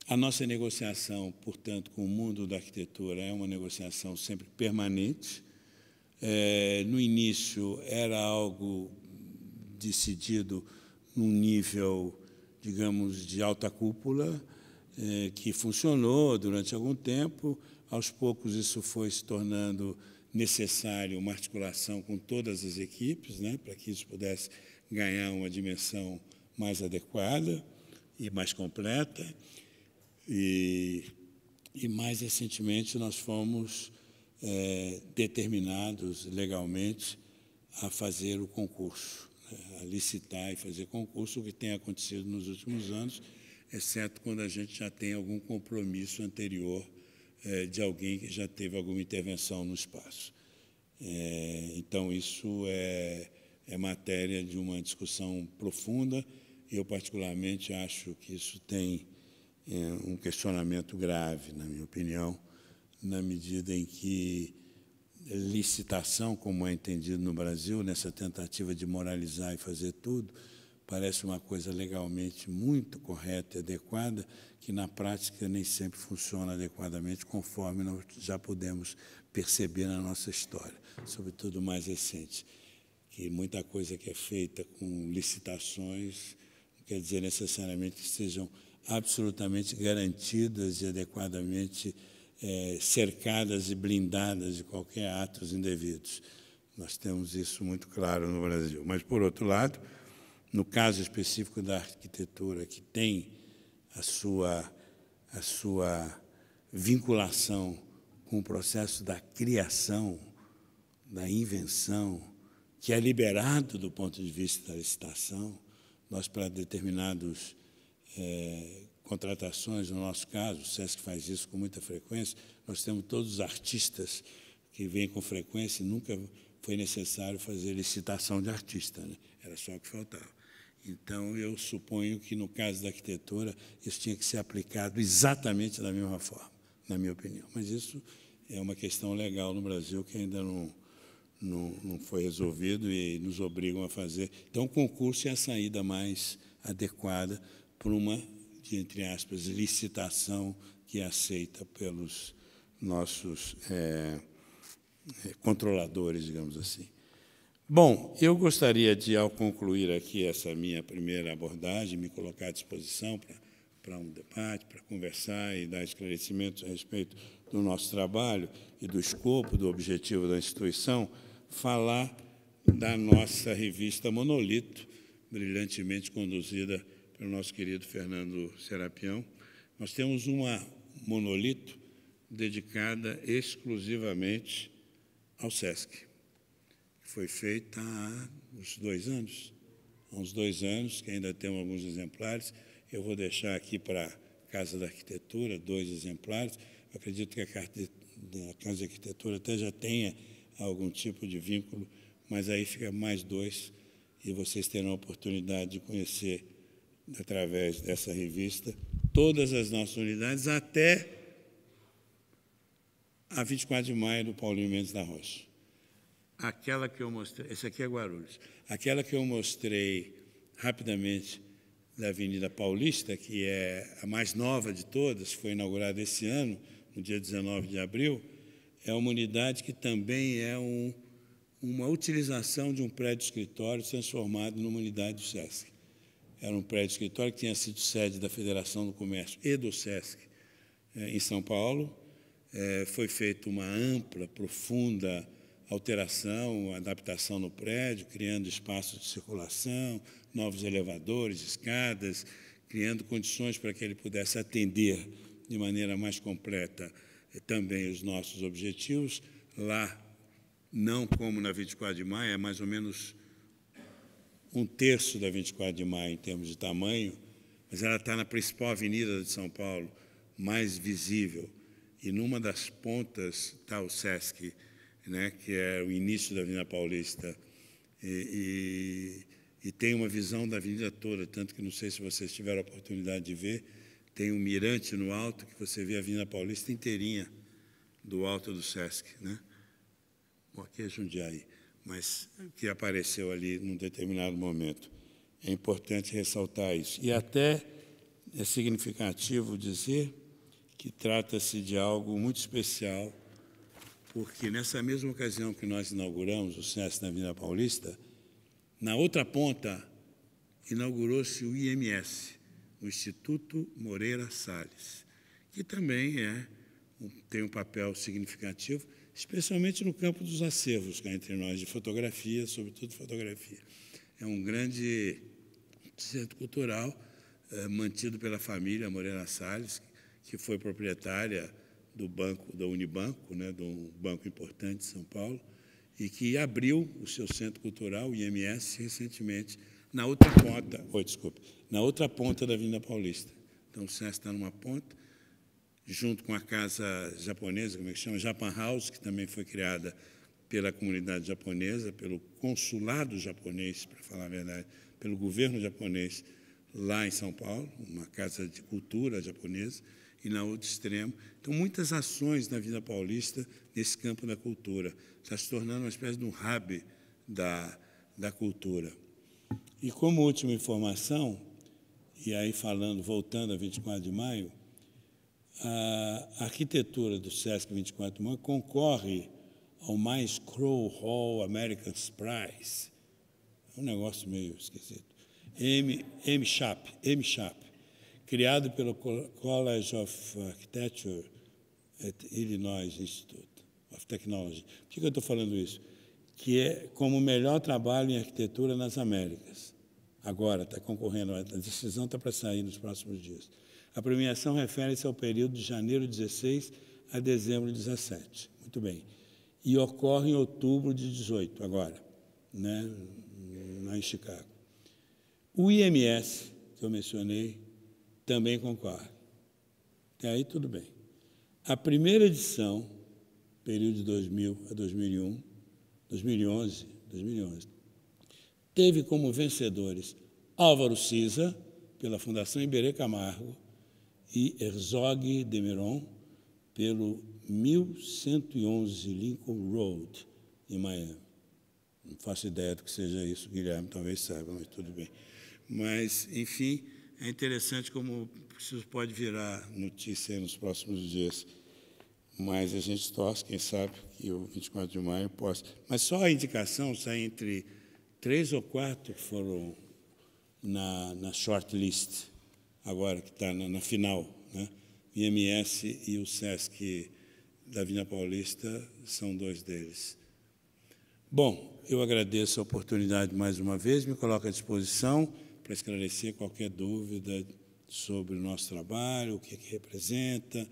A nossa negociação, portanto, com o mundo da arquitetura é uma negociação sempre permanente. No início, era algo decidido num nível, digamos, de alta cúpula, que funcionou durante algum tempo. Aos poucos, isso foi se tornando necessário uma articulação com todas as equipes, né, para que isso pudesse ganhar uma dimensão mais adequada e mais completa. E mais recentemente, nós fomos determinados legalmente a fazer o concurso, a licitar e fazer concurso, o que tem acontecido nos últimos anos, exceto quando a gente já tem algum compromisso anterior de alguém que já teve alguma intervenção no espaço. Então, isso é matéria de uma discussão profunda. Eu, particularmente, acho que isso tem um questionamento grave, na minha opinião, na medida em que licitação, como é entendido no Brasil, nessa tentativa de moralizar e fazer tudo, parece uma coisa legalmente muito correta e adequada, que na prática nem sempre funciona adequadamente, conforme nós já podemos perceber na nossa história, sobretudo mais recente, que muita coisa que é feita com licitações não quer dizer necessariamente que sejam absolutamente garantidas e adequadamente cercadas e blindadas de qualquer atos indevidos. Nós temos isso muito claro no Brasil. Mas, por outro lado, no caso específico da arquitetura, que tem a sua vinculação com o processo da criação, da invenção, que é liberado do ponto de vista da licitação, nós, para determinados contratações, no nosso caso, o SESC faz isso com muita frequência, nós temos todos os artistas que vêm com frequência e nunca foi necessário fazer licitação de artista, né? Era só o que faltava. Então, eu suponho que, no caso da arquitetura, isso tinha que ser aplicado exatamente da mesma forma, na minha opinião. Mas isso é uma questão legal no Brasil que ainda não foi resolvido e nos obrigam a fazer. Então, o concurso é a saída mais adequada para uma, entre aspas, licitação que é aceita pelos nossos controladores, digamos assim. Bom, eu gostaria de, ao concluir aqui essa minha primeira abordagem, me colocar à disposição para um debate, para conversar e dar esclarecimentos a respeito do nosso trabalho e do escopo, do objetivo da instituição, falar da nossa revista Monolito, brilhantemente conduzida pelo nosso querido Fernando Serapião. Nós temos uma Monolito dedicada exclusivamente ao SESC. Foi feita há uns 2 anos. Há uns 2 anos, que ainda temos alguns exemplares. Eu vou deixar aqui para Casa da Arquitetura, 2 exemplares. Eu acredito que a Casa da Arquitetura até já tenha algum tipo de vínculo, mas aí fica mais 2, e vocês terão a oportunidade de conhecer, através dessa revista, todas as nossas unidades, até a 24 de maio do Paulinho Mendes da Rocha. Aquela que eu mostrei, esse aqui é Guarulhos, aquela que eu mostrei rapidamente da Avenida Paulista, que é a mais nova de todas, foi inaugurada esse ano, no dia 19 de abril, é uma unidade que também é uma utilização de um prédio-escritório transformado numa unidade do SESC. Era um prédio-escritório que tinha sido sede da Federação do Comércio e do SESC em São Paulo. Foi feita uma ampla, profunda alteração, adaptação no prédio, criando espaços de circulação, novos elevadores, escadas, criando condições para que ele pudesse atender de maneira mais completa também os nossos objetivos. Lá, não como na 24 de maio, é mais ou menos 1/3 da 24 de maio em termos de tamanho, mas ela está na principal avenida de São Paulo, mais visível, e numa das pontas está o SESC, né, que é o início da Avenida Paulista, e tem uma visão da avenida toda, tanto que não sei se vocês tiveram a oportunidade de ver, tem um mirante no alto que você vê a Avenida Paulista inteirinha do alto do SESC, né? Bom, aqui é Jundiaí, mas que apareceu ali num determinado momento. É importante ressaltar isso. E até é significativo dizer que trata-se de algo muito especial, porque nessa mesma ocasião que nós inauguramos o SESC na Avenida Paulista, na outra ponta inaugurou-se o IMS, o Instituto Moreira Salles, que também tem um papel significativo, especialmente no campo dos acervos, cá entre nós, de fotografia, sobretudo fotografia. É um grande centro cultural mantido pela família Moreira Salles, que foi proprietária do banco, da Unibanco, né, de um banco importante de São Paulo, e que abriu o seu centro cultural, o IMS, recentemente, na outra ponta, na outra ponta da Avenida Paulista. Então, o SESC está numa ponta, junto com a casa japonesa, como é que chama? Japan House, que também foi criada pela comunidade japonesa, pelo consulado japonês, para falar a verdade, pelo governo japonês, lá em São Paulo, uma casa de cultura japonesa, e na outro extremo. Então, muitas ações na Avenida Paulista nesse campo da cultura. Está se tornando uma espécie de um hub da cultura. E como última informação, e aí voltando a 24 de maio, a arquitetura do SESC 24 de maio concorre ao mais Crow Hall American Prize. É um negócio meio esquisito. M-Sharp, criado pelo College of Architecture at Illinois Institute of Technology. Por que eu estou falando isso? Que é como o melhor trabalho em arquitetura nas Américas. Agora, está concorrendo, a decisão está para sair nos próximos dias. A premiação refere-se ao período de janeiro 16 a dezembro 17. Muito bem. E ocorre em outubro de 18, agora, né, lá em Chicago. O IMS, que eu mencionei, também concorre. Até aí, tudo bem. A primeira edição, período de 2000 a 2011, teve como vencedores Álvaro Siza, pela Fundação Iberê Camargo, e Herzog de Meuron, pelo 1111 Lincoln Road, em Miami. Não faço ideia do que seja isso, Guilherme talvez saiba, mas tudo bem. Mas, enfim, é interessante como isso pode virar notícia nos próximos dias. Mas a gente torce, quem sabe, que o 24 de maio possa. Mas só a indicação sai entre 3 ou 4 que foram na shortlist, agora, que está na final, né? O IMS e o SESC da Avenida Paulista são 2 deles. Bom, eu agradeço a oportunidade mais uma vez, me coloco à disposição para esclarecer qualquer dúvida sobre o nosso trabalho, o que representa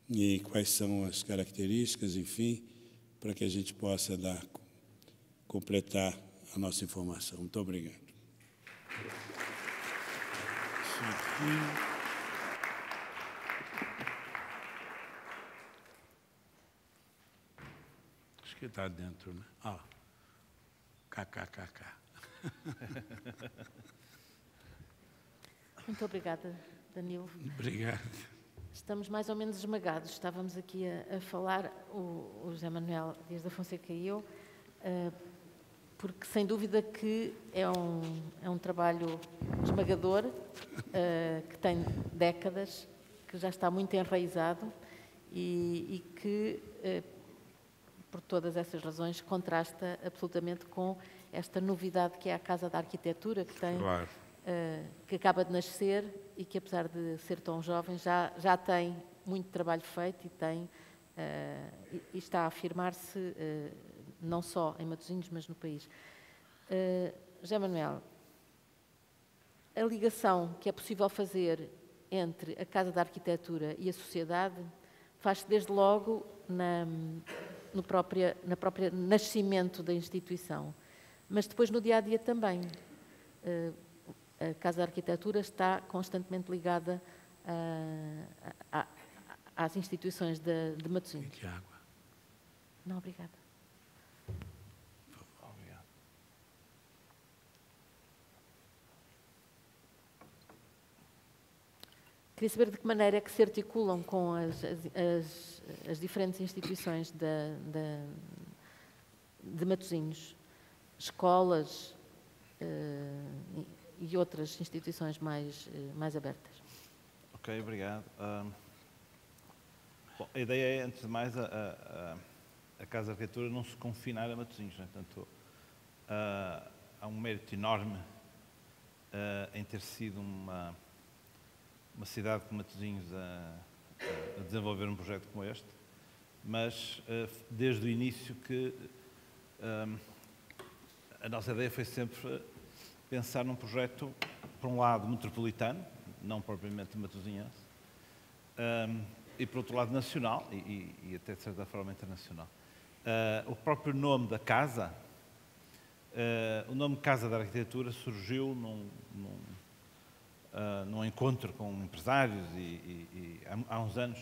e quais são as características, enfim, para que a gente possa completar a nossa informação. Muito obrigado. Isso aqui. que está dentro, né? Ó, kkkk. Muito obrigada, Danilo. Obrigado. Estamos mais ou menos esmagados. Estávamos aqui a falar, o José Manuel Dias da Fonseca e eu, porque sem dúvida que é um trabalho esmagador, que tem décadas, que já está muito enraizado e que, por todas essas razões, contrasta absolutamente com esta novidade que é a Casa da Arquitetura, que tem, Claro. que acaba de nascer e que, apesar de ser tão jovem, já tem muito trabalho feito e está a afirmar-se não só em Matosinhos, mas no país. José Manuel, a ligação que é possível fazer entre a Casa da Arquitetura e a sociedade faz-se desde logo no próprio nascimento da instituição, mas depois no dia-a-dia também. A Casa da Arquitetura está constantemente ligada às instituições de Matosinhos. De água. Não, obrigada. Obrigado. Queria saber de que maneira é que se articulam com as diferentes instituições de Matosinhos, escolas e outras instituições mais abertas. Ok, obrigado. Bom, a ideia é, antes de mais, a Casa da Arquitetura não se confinar a Matosinhos, né? Portanto, há um mérito enorme em ter sido uma cidade como Matosinhos a desenvolver um projeto como este, mas desde o início que a nossa ideia foi sempre pensar num projeto, por um lado, metropolitano, não propriamente matosinhense, e por outro lado nacional e até de certa forma internacional. O próprio nome da casa, o nome Casa da Arquitetura surgiu num encontro com empresários e há uns anos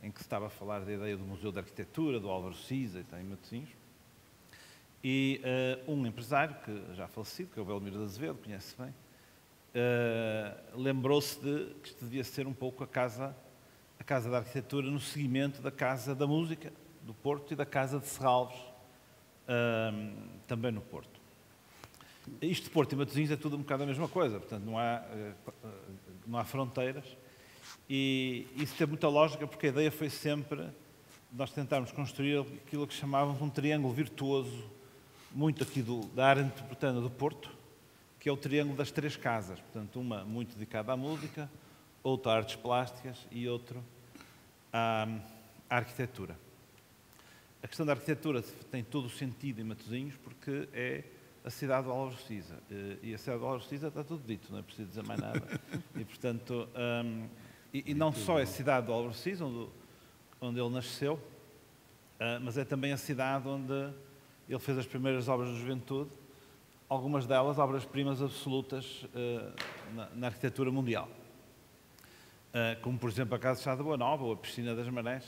em que se estava a falar da ideia do Museu da Arquitetura, do Álvaro Siza e em Matosinhos. E um empresário, que já falecido, que é o Belmiro de Azevedo, conhece bem, lembrou-se de que isto devia ser um pouco a Casa da Arquitetura no seguimento da Casa da Música do Porto e da Casa de Serralves, também no Porto. Isto de Porto e Matosinhos é tudo um bocado a mesma coisa, portanto não há fronteiras, e isso tem muita lógica porque a ideia foi sempre nós tentarmos construir aquilo que chamávamos um triângulo virtuoso, muito aqui da área metropolitana do Porto, que é o triângulo das três casas, portanto uma muito dedicada à música, outra a artes plásticas e outro à arquitetura. A questão da arquitetura tem todo o sentido em Matosinhos porque é a cidade do Álvaro Siza. E a cidade do Álvaro Siza está tudo dito, não é preciso dizer mais nada. E, portanto, e não só é a cidade do Álvaro Siza, onde ele nasceu, mas é também a cidade onde ele fez as primeiras obras de juventude, algumas delas obras-primas absolutas na arquitetura mundial. Como, por exemplo, a Casa de Chá de Boa Nova ou a Piscina das Marés,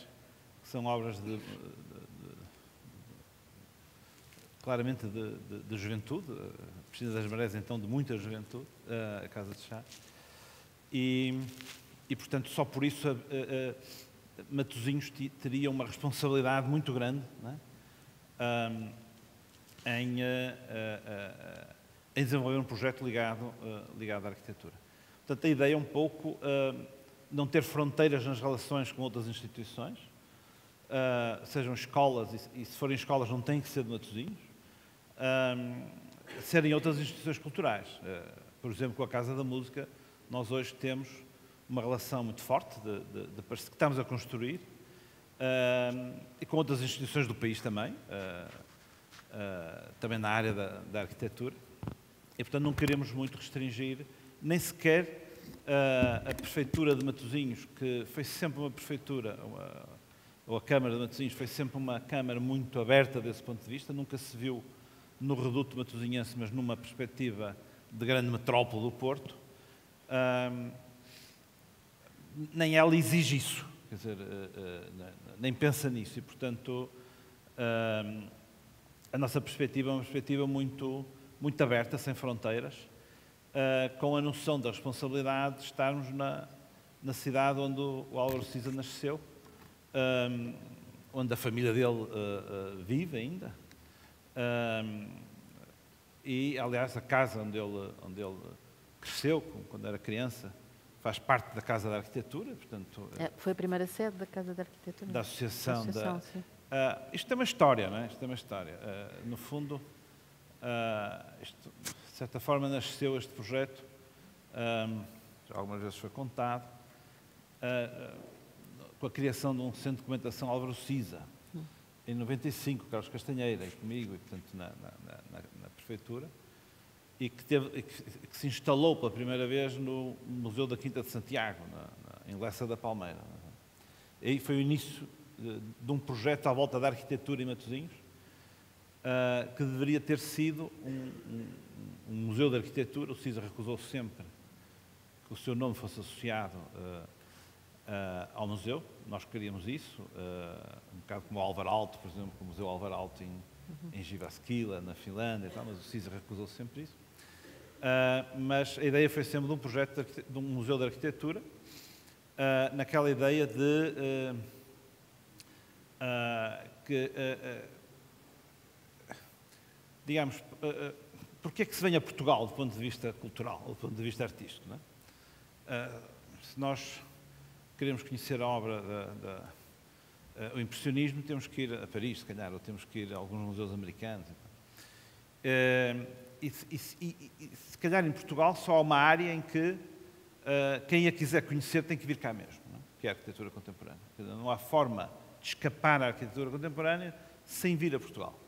que são obras claramente de juventude, a Piscina das Marés, então, de muita juventude, a Casa de Chá. E portanto, só por isso Matosinhos teria uma responsabilidade muito grande, não é? Em desenvolver um projeto ligado à arquitetura. Portanto, a ideia é um pouco não ter fronteiras nas relações com outras instituições, sejam escolas, e se forem escolas não têm que ser de Matosinhos, serem outras instituições culturais. Por exemplo, com a Casa da Música, nós hoje temos uma relação muito forte que estamos a construir, e com outras instituições do país também, também na área da arquitetura, e portanto não queremos muito restringir, nem sequer a Prefeitura de Matosinhos, que foi sempre uma prefeitura, ou a Câmara de Matosinhos foi sempre uma Câmara muito aberta desse ponto de vista, nunca se viu no reduto matosinhense, mas numa perspectiva de grande metrópole do Porto, nem ela exige isso, quer dizer, nem pensa nisso, e portanto a nossa perspectiva é uma perspectiva muito, muito aberta, sem fronteiras, com a noção da responsabilidade de estarmos na cidade onde o Álvaro Siza nasceu, onde a família dele vive ainda. E, aliás, a casa onde ele cresceu, quando era criança, faz parte da Casa da Arquitetura. Portanto, foi a primeira sede da Casa da Arquitetura? Da Associação. Sim. Isto tem uma história, não é? Isto tem uma história. No fundo, isto, de certa forma, nasceu este projeto, já algumas vezes foi contado, com a criação de um centro de documentação Álvaro Siza, em 95, Carlos Castanheira, e comigo, e, portanto, na Prefeitura, e que se instalou pela primeira vez no Museu da Quinta de Santiago, em Lessa da Palmeira. E aí foi o início de um projeto à volta da arquitetura em Matosinhos, que deveria ter sido um museu de arquitetura. O Siza recusou sempre que o seu nome fosse associado ao museu. Nós queríamos isso, um bocado como o Alvar-Aalto, por exemplo, o Museu Alvar-Aalto em Jyväskylä, na Finlândia, e tal, mas o Siza recusou sempre isso. Mas a ideia foi sempre de um projeto de um museu de arquitetura, naquela ideia de digamos, porque é que se vem a Portugal do ponto de vista cultural, do ponto de vista artístico, não é? Se nós queremos conhecer a obra o impressionismo, temos que ir a Paris, se calhar, ou temos que ir a alguns museus americanos. E se calhar em Portugal só há uma área em que quem a quiser conhecer tem que vir cá mesmo, não é? Que é a arquitetura contemporânea. Não há forma de escapar à arquitetura contemporânea sem vir a Portugal.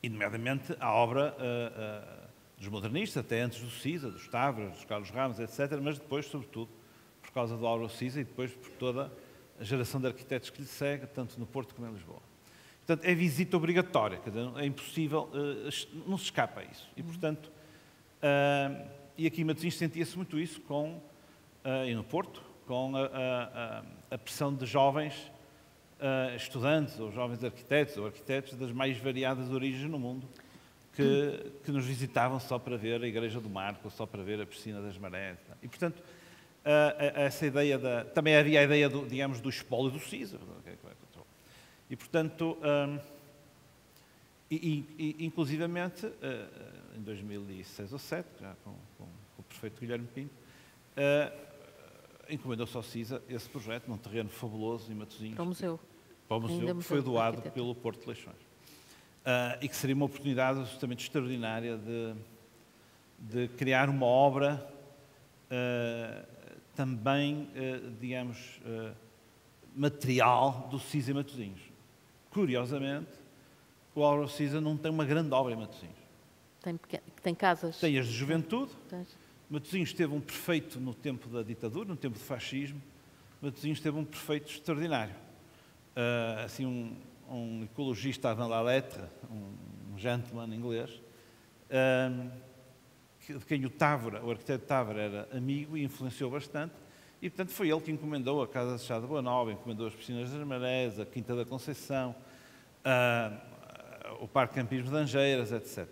E, nomeadamente, a obra dos modernistas, até antes do Siza, dos Tavras, dos Carlos Ramos, etc., mas depois, sobretudo, por causa do Álvaro Siza e depois por toda a geração de arquitetos que lhe segue, tanto no Porto como em Lisboa. Portanto, é visita obrigatória, quer dizer, é impossível, não se escapa a isso. E, portanto, e aqui em Matosinhos sentia-se muito isso, e no Porto, com a pressão de jovens estudantes, ou jovens arquitetos, ou arquitetos das mais variadas origens no mundo, que nos visitavam só para ver a Igreja do Marco, ou só para ver a Piscina das Marés. E, portanto, essa ideia também havia a ideia, digamos, do espólio do Siza. E, portanto, inclusivamente, em 2006 ou 2007, já com o prefeito Guilherme Pinto, encomendou-se ao Siza esse projeto, num terreno fabuloso em Matosinhos. Para o museu. Para o museu, que foi doado pelo Porto de Leixões. E que seria uma oportunidade absolutamente extraordinária de criar uma obra também, digamos, material do Siza em Matosinhos. Curiosamente, o Álvaro Siza não tem uma grande obra em Matosinhos. Tem casas? Tem as de juventude. Matosinhos teve um prefeito no tempo da ditadura, no tempo do fascismo. Matosinhos teve um prefeito extraordinário. Assim, um ecologista avant la lettre, um gentleman inglês, de quem o arquiteto Távora era amigo e influenciou bastante, e, portanto, foi ele que encomendou a Casa de Chá de Boa Nova, encomendou as Piscinas das Marés, a Quinta da Conceição, o Parque Campismo de Angeiras, etc.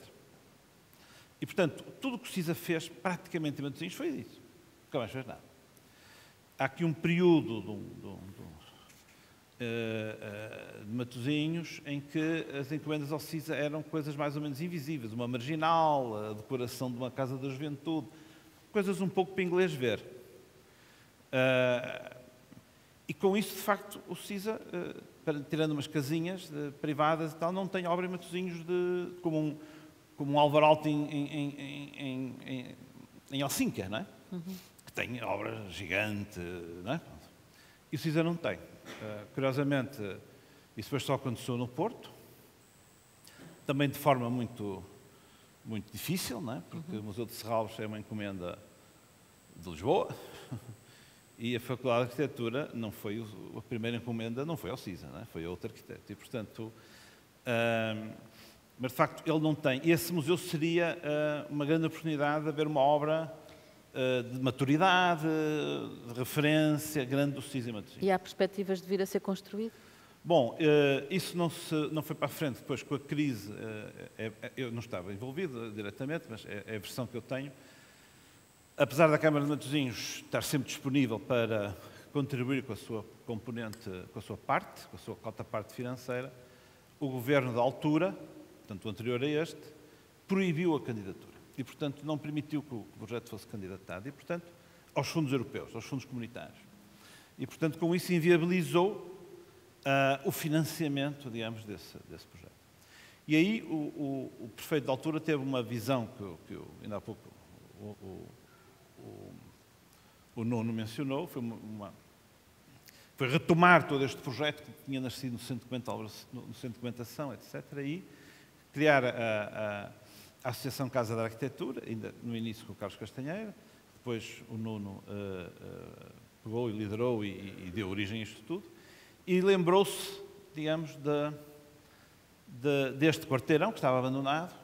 E, portanto, tudo o que o Siza fez, praticamente em Matosinhos, foi isso. Nunca mais fez nada. Há aqui um período de Matosinhos em que as encomendas ao Siza eram coisas mais ou menos invisíveis, uma marginal, a decoração de uma casa da juventude, coisas um pouco para inglês ver. E com isso, de facto, o Siza, tirando umas casinhas privadas e tal, não tem obra em Matosinhos como um Alvar-Aalto em Helsínquia, não é? Que tem obra gigante, não é? E o Siza não tem. Curiosamente, isso depois só aconteceu no Porto, também de forma muito, muito difícil, não é? Porque o Museu de Serralves é uma encomenda de Lisboa e a Faculdade de Arquitetura não foi a primeira encomenda, não foi ao Siza, não é? Foi a outro arquiteto. E, portanto, mas de facto ele não tem. Esse museu seria uma grande oportunidade de haver uma obra de maturidade, de referência grande do Siza em Matosinhos. E há perspectivas de vir a ser construído? Bom, isso não foi para a frente depois com a crise. Eu não estava envolvido diretamente, mas é a versão que eu tenho. Apesar da Câmara de Matosinhos estar sempre disponível para contribuir com a sua componente, com a sua parte, com a sua cota-parte financeira, o governo da altura, portanto o anterior a este, proibiu a candidatura e, portanto, não permitiu que o projeto fosse candidatado e, portanto, aos fundos europeus, aos fundos comunitários. E, portanto, com isso inviabilizou o financiamento, digamos, desse projeto. E aí o prefeito da altura teve uma visão que ainda há pouco o Nuno mencionou, foi retomar todo este projeto que tinha nascido no Centro de Documentação, etc., e criar a Associação Casa da Arquitetura, ainda no início com o Carlos Castanheira, depois o Nuno pegou e liderou e deu origem a isto tudo, e lembrou-se, digamos, deste quarteirão que estava abandonado,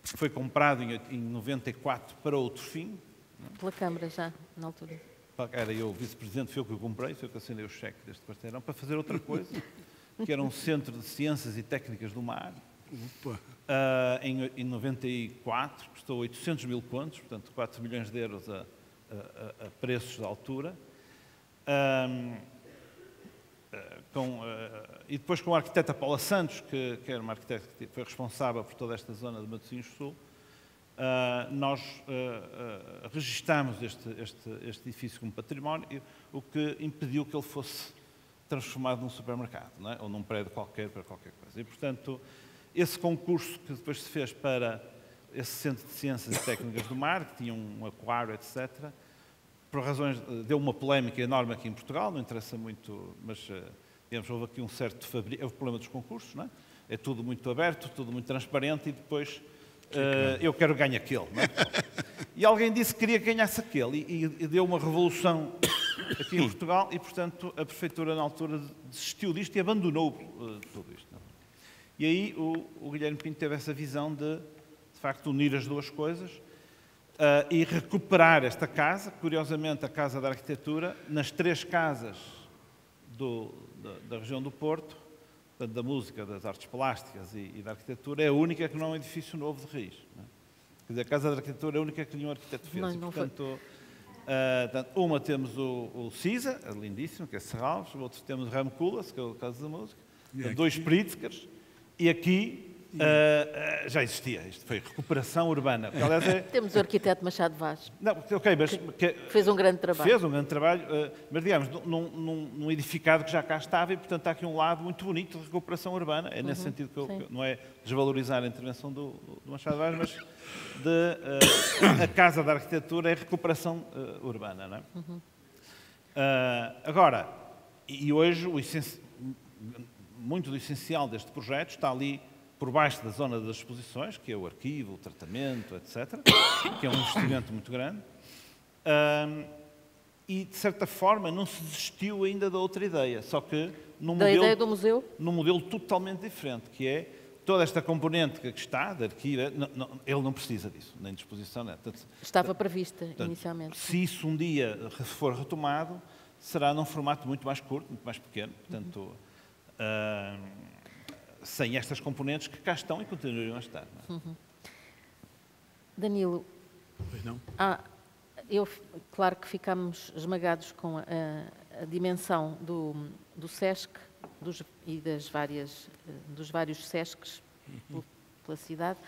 que foi comprado em 94 para outro fim. Pela Câmara já, na altura. Era eu, vice-presidente, foi eu que o comprei, foi eu que assinei o cheque deste quarteirão, para fazer outra coisa, que era um centro de ciências e técnicas do mar. Em 94, custou 800 mil contos, portanto 4 milhões de euros a preços da altura. E depois com a arquiteta Paula Santos, que era uma arquiteta que foi responsável por toda esta zona de Matosinhos Sul, nós registámos este edifício como património, o que impediu que ele fosse transformado num supermercado, não é? Ou num prédio qualquer para qualquer coisa. E, portanto, esse concurso que depois se fez para esse Centro de Ciências e Técnicas do Mar, que tinha um aquário, etc., por razões, deu uma polémica enorme aqui em Portugal, não interessa muito, mas, digamos, houve aqui um certo é o problema dos concursos, não é? É tudo muito aberto, tudo muito transparente e depois eu quero ganhar aquele, não é? E alguém disse que queria que ganhasse aquele e deu uma revolução aqui em Portugal e, portanto, a Prefeitura, na altura, desistiu disto e abandonou tudo isto. Não é? E aí o Guilherme Pinto teve essa visão de facto, unir as duas coisas e recuperar esta casa, curiosamente a Casa da Arquitetura, nas 3 casas da região do Porto, portanto, da música, das artes plásticas e da arquitetura, é a única que não é um edifício novo de raiz. Não é? Quer dizer, a Casa da Arquitetura é a única que nenhum arquiteto fez. Não, portanto, uma temos o CISA, lindíssimo, que é Serralves, o outro temos o Ramo Culas, que é o Casa da Música, 2 Pritzkers, e aqui já existia, isto foi recuperação urbana. Porque, aliás, Temos o arquiteto Machado Vaz. Não, ok, mas... Fez um grande trabalho. Fez um grande trabalho, mas digamos, num edificado que já cá estava e, portanto, há aqui um lado muito bonito de recuperação urbana. É nesse sentido que não é desvalorizar a intervenção do Machado Vaz, mas a Casa da Arquitetura é recuperação urbana, não é? Agora, e hoje, muito do essencial deste projeto está ali por baixo da zona das exposições, que é o arquivo, o tratamento, etc., que é um investimento muito grande, e, de certa forma, não se desistiu ainda da outra ideia, só que ideia do museu? Num modelo totalmente diferente, que é toda esta componente que aqui está, de arquivo, ele não precisa disso, nem de exposição, nem. Portanto, estava prevista, inicialmente. Se isso um dia for retomado, será num formato muito mais curto, muito mais pequeno, portanto... sem estas componentes que cá estão e continuariam a estar. Não é? Danilo, pois não? Claro que ficámos esmagados com a dimensão do SESC e dos vários SESCs pela cidade.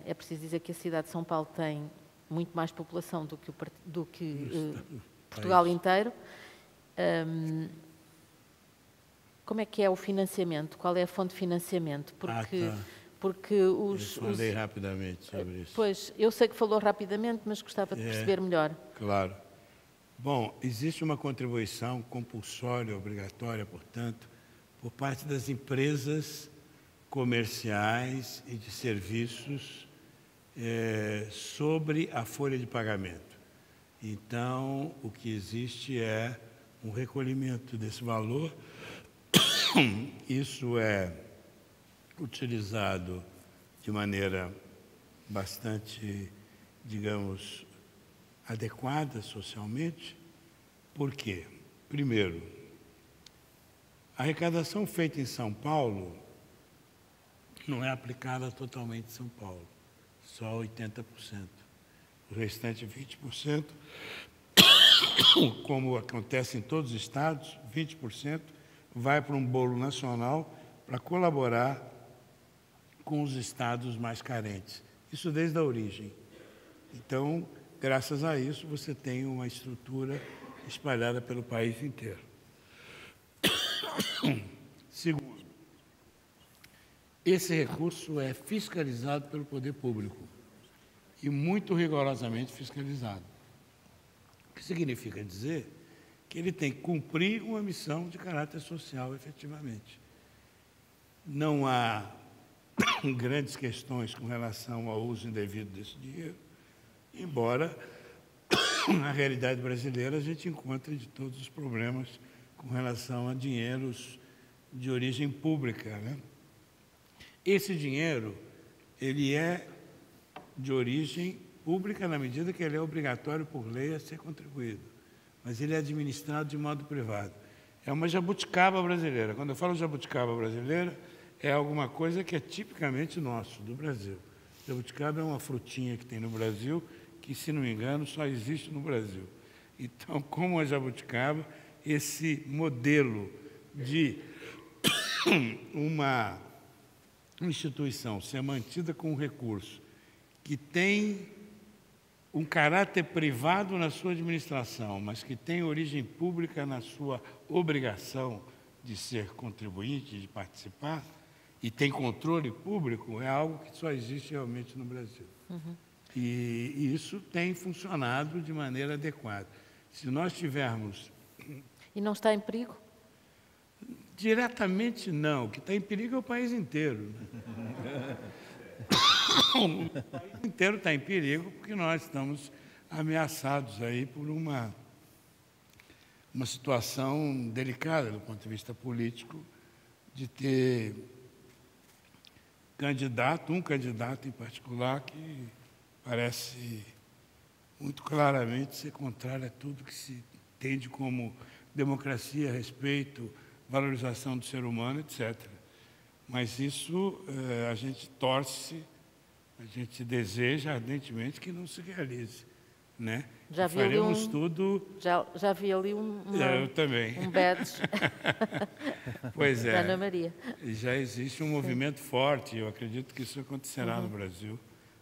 É preciso dizer que a cidade de São Paulo tem muito mais população do que Portugal inteiro. Como é que é o financiamento? Qual é a fonte de financiamento? Porque Eu falei rapidamente sobre isso. Pois, eu sei que falou rapidamente, mas gostava de perceber melhor. Claro. Bom, existe uma contribuição compulsória, obrigatória, portanto, por parte das empresas comerciais e de serviços sobre a folha de pagamento. Então, o que existe é um recolhimento desse valor. Isso é utilizado de maneira bastante, digamos, adequada socialmente. Por quê? Primeiro, A arrecadação feita em São Paulo não é aplicada totalmente em São Paulo, só 80%. O restante 20%, como acontece em todos os estados, 20% vai para um bolo nacional para colaborar com os estados mais carentes. Isso desde a origem. Então, graças a isso, você tem uma estrutura espalhada pelo país inteiro. Segundo, esse recurso é fiscalizado pelo poder público e muito rigorosamente fiscalizado. O que significa dizer que ele tem que cumprir uma missão de caráter social, efetivamente. Não há grandes questões com relação ao uso indevido desse dinheiro, embora na realidade brasileira a gente encontre de todos os problemas com relação a dinheiros de origem pública, né? Esse dinheiro, ele é de origem pública na medida que ele é obrigatório por lei a ser contribuído, mas ele é administrado de modo privado. É uma jabuticaba brasileira. Quando eu falo jabuticaba brasileira, é alguma coisa que é tipicamente nosso, do Brasil. Jabuticaba é uma frutinha que tem no Brasil, que, se não me engano, só existe no Brasil. Então, como a jabuticaba, esse modelo de uma instituição ser mantida com um recurso que tem um caráter privado na sua administração, mas que tem origem pública na sua obrigação de ser contribuinte, de participar, e tem controle público, é algo que só existe realmente no Brasil. Uhum. E isso tem funcionado de maneira adequada. Se nós tivermos... E não está em perigo? Diretamente não. O que está em perigo é o país inteiro. Né? O país inteiro está em perigo porque nós estamos ameaçados aí por uma situação delicada do ponto de vista político, de ter um candidato em particular que parece muito claramente ser contrário a tudo que se entende como democracia, respeito, valorização do ser humano, etc. Mas isso a gente torce, a gente deseja ardentemente que não se realize, né? Já vi faremos tudo. Já vi ali Eu também. Um badge. Pois é. Ana Maria. Já existe um movimento forte, eu acredito que isso acontecerá no Brasil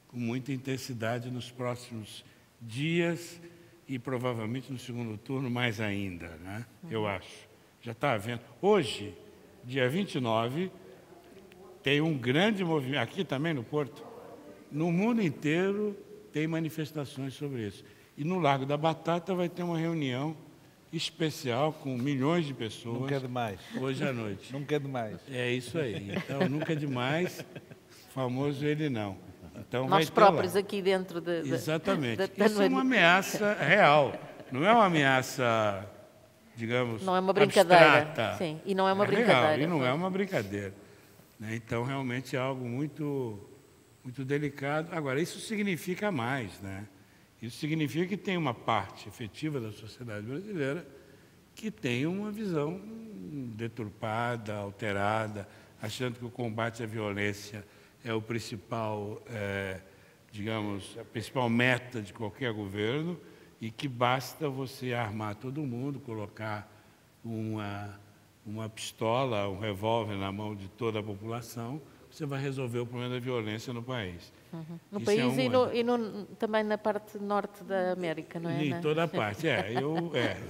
com muita intensidade nos próximos dias e provavelmente no segundo turno mais ainda, né? Eu acho. Já está havendo. Hoje, dia 29, tem um grande movimento, aqui também no Porto, no mundo inteiro tem manifestações sobre isso. E no Largo da Batata vai ter uma reunião especial com milhões de pessoas. Nunca é demais. Hoje à noite. Nunca é demais. É isso aí. Então, nunca é demais, famoso ele não. Então, nós próprios aqui dentro Exatamente. Isso é uma ameaça real. Não é uma ameaça, digamos, não é uma brincadeira. Abstrata. Sim, e não é uma brincadeira. Real, e não é uma brincadeira. Né? Então, realmente é algo muito, muito delicado. Agora, isso significa mais, né? Isso significa que tem uma parte efetiva da sociedade brasileira que tem uma visão deturpada, alterada, achando que o combate à violência é o principal, digamos, a principal meta de qualquer governo e que basta você armar todo mundo, colocar uma pistola, um revólver na mão de toda a população, você vai resolver o problema da violência no país. No Isso país e também na parte norte da América, não é? Em toda a parte,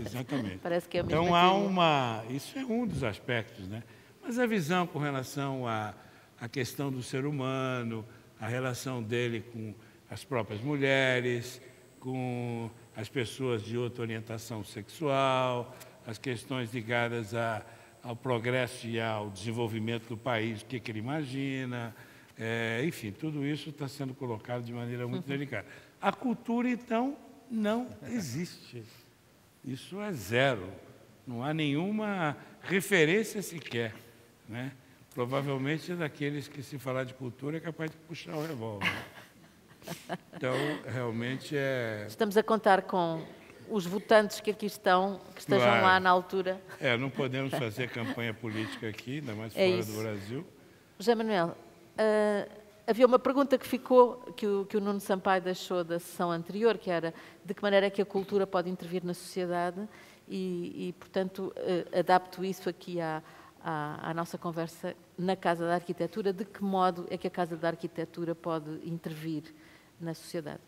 exatamente. Parece que é a mesma então há uma... Isso é um dos aspectos, né? Mas a visão com relação à questão do ser humano, a relação dele com as próprias mulheres, com as pessoas de outra orientação sexual, as questões ligadas ao progresso e ao desenvolvimento do país, o que ele imagina, enfim, tudo isso está sendo colocado de maneira muito delicada. A cultura, então, não existe. Isso é zero. Não há nenhuma referência sequer, né? Provavelmente é daqueles que, se falar de cultura, é capaz de puxar o revólver. Então, realmente é... Estamos a contar com os votantes que aqui estão, que estejam Claro. lá na altura. Não podemos fazer campanha política aqui, ainda mais É fora isso. do Brasil. José Manuel, havia uma pergunta que ficou, que o Nuno Sampaio deixou da sessão anterior, que era de que maneira é que a cultura pode intervir na sociedade e portanto, adapto isso aqui à nossa conversa na Casa da Arquitetura. De que modo é que a Casa da Arquitetura pode intervir na sociedade?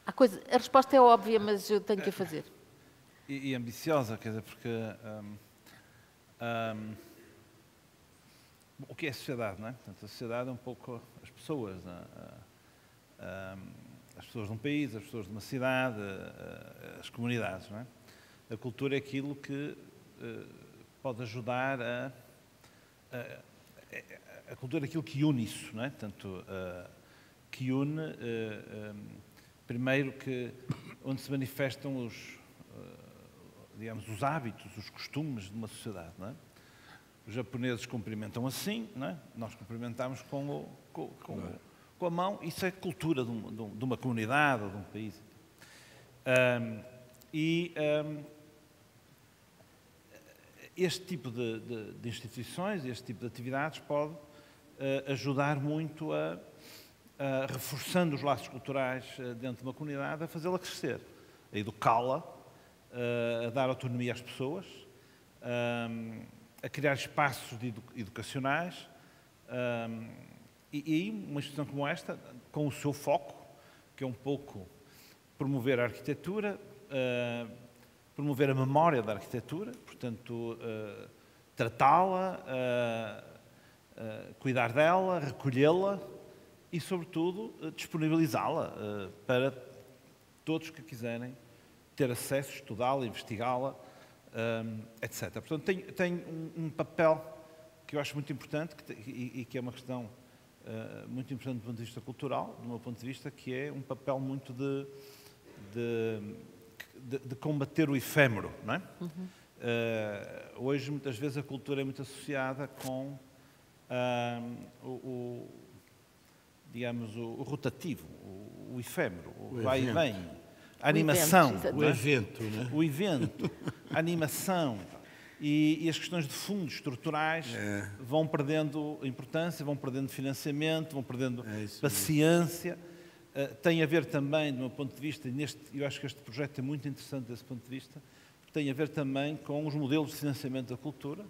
A resposta é óbvia, mas eu tenho que a fazer. E ambiciosa, quer dizer, porque o que é a sociedade, não é? Portanto, a sociedade é um pouco as pessoas, as pessoas de um país, as pessoas de uma cidade, as comunidades, não é? A cultura é aquilo que pode ajudar a cultura é aquilo que une isso, não é? Portanto, que une, primeiro, onde se manifestam os hábitos, os costumes de uma sociedade, não é? Os japoneses cumprimentam assim, não é? Nós cumprimentamos com a mão. Isso é cultura de uma comunidade ou de um país. Este tipo de instituições, este tipo de atividades pode ajudar muito reforçando os laços culturais dentro de uma comunidade, a fazê-la crescer, a educá-la, a dar autonomia às pessoas, a criar espaços educacionais. E aí, uma instituição como esta, com o seu foco, que é um pouco promover a arquitetura, promover a memória da arquitetura, portanto, tratá-la, cuidar dela, recolhê-la e, sobretudo, disponibilizá-la para todos que quiserem ter acesso, estudá-la, investigá-la, etc. Portanto, tem um papel que eu acho muito importante e que é uma questão muito importante do ponto de vista cultural, do meu ponto de vista, que é um papel muito de combater o efêmero, não é? Hoje, muitas vezes, a cultura é muito associada com o rotativo, o efêmero, o vai e vem, a animação, O evento, né? o evento, a animação e as questões de fundos estruturais vão perdendo importância, vão perdendo financiamento, vão perdendo paciência. Tem a ver também, do meu ponto de vista, eu acho que este projeto é muito interessante desse ponto de vista, porque tem a ver também com os modelos de financiamento da cultura,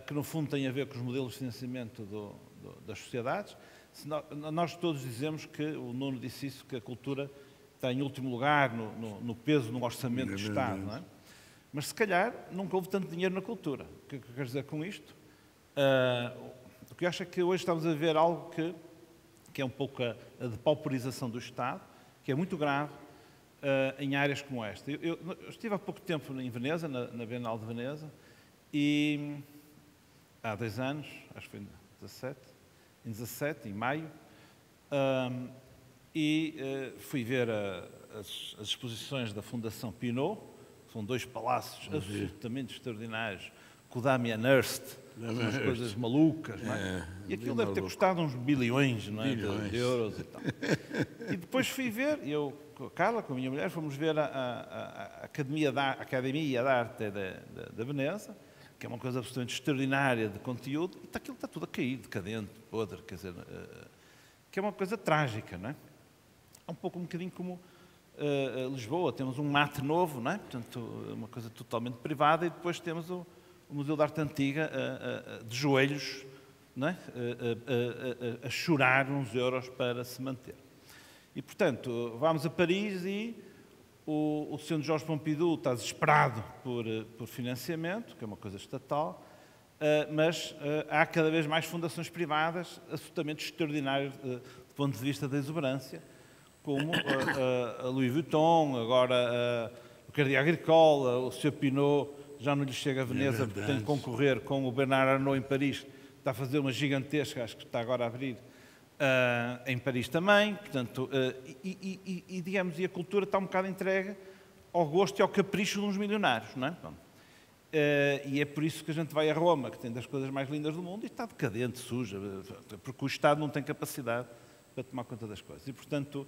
que no fundo têm a ver com os modelos de financiamento das sociedades. Nós todos dizemos que, o Nuno disse isso, que a cultura está em último lugar no peso no orçamento do Estado, não é? Mas se calhar nunca houve tanto dinheiro na cultura. O que é que eu quero dizer com isto? O que eu acho é que hoje estamos a ver algo que é um pouco a depauperização do Estado, que é muito grave em áreas como esta. Eu estive há pouco tempo em Veneza, na Bienal de Veneza, e há 2 anos, acho que foi em 17, em maio, e fui ver as exposições da Fundação Pinault, que são 2 palácios absolutamente extraordinários, com o Damien Hirst, umas coisas malucas, não é? E aquilo deve ter custado uns bilhões, não é? De euros e tal. E depois fui ver, eu, com a Carla, com a minha mulher, fomos ver a Academia da Arte da Veneza, que é uma coisa absolutamente extraordinária de conteúdo, e aquilo está tudo a cair, decadente, podre, quer dizer, que é uma coisa trágica, não é? É um bocadinho como Lisboa, temos um mate novo, não é? Portanto, uma coisa totalmente privada, e depois temos o Museu de Arte Antiga de joelhos, não é? A chorar uns euros para se manter. E, portanto, vamos a Paris e o Sr. Jorge Pompidou está desesperado por financiamento, que é uma coisa estatal, mas há cada vez mais fundações privadas absolutamente extraordinárias do ponto de vista da exuberância, como a Louis Vuitton, agora o Crédit Agricole, o Sr. Pinault já não lhe chega a Veneza porque tem de concorrer com o Bernard Arnault em Paris, está a fazer uma gigantesca, acho que está agora a abrir, em Paris também, portanto, digamos, e a cultura está um bocado entregue ao gosto e ao capricho de uns milionários, não é? Bom, e é por isso que a gente vai a Roma, que tem das coisas mais lindas do mundo, e está decadente, suja, porque o Estado não tem capacidade para tomar conta das coisas. E, portanto,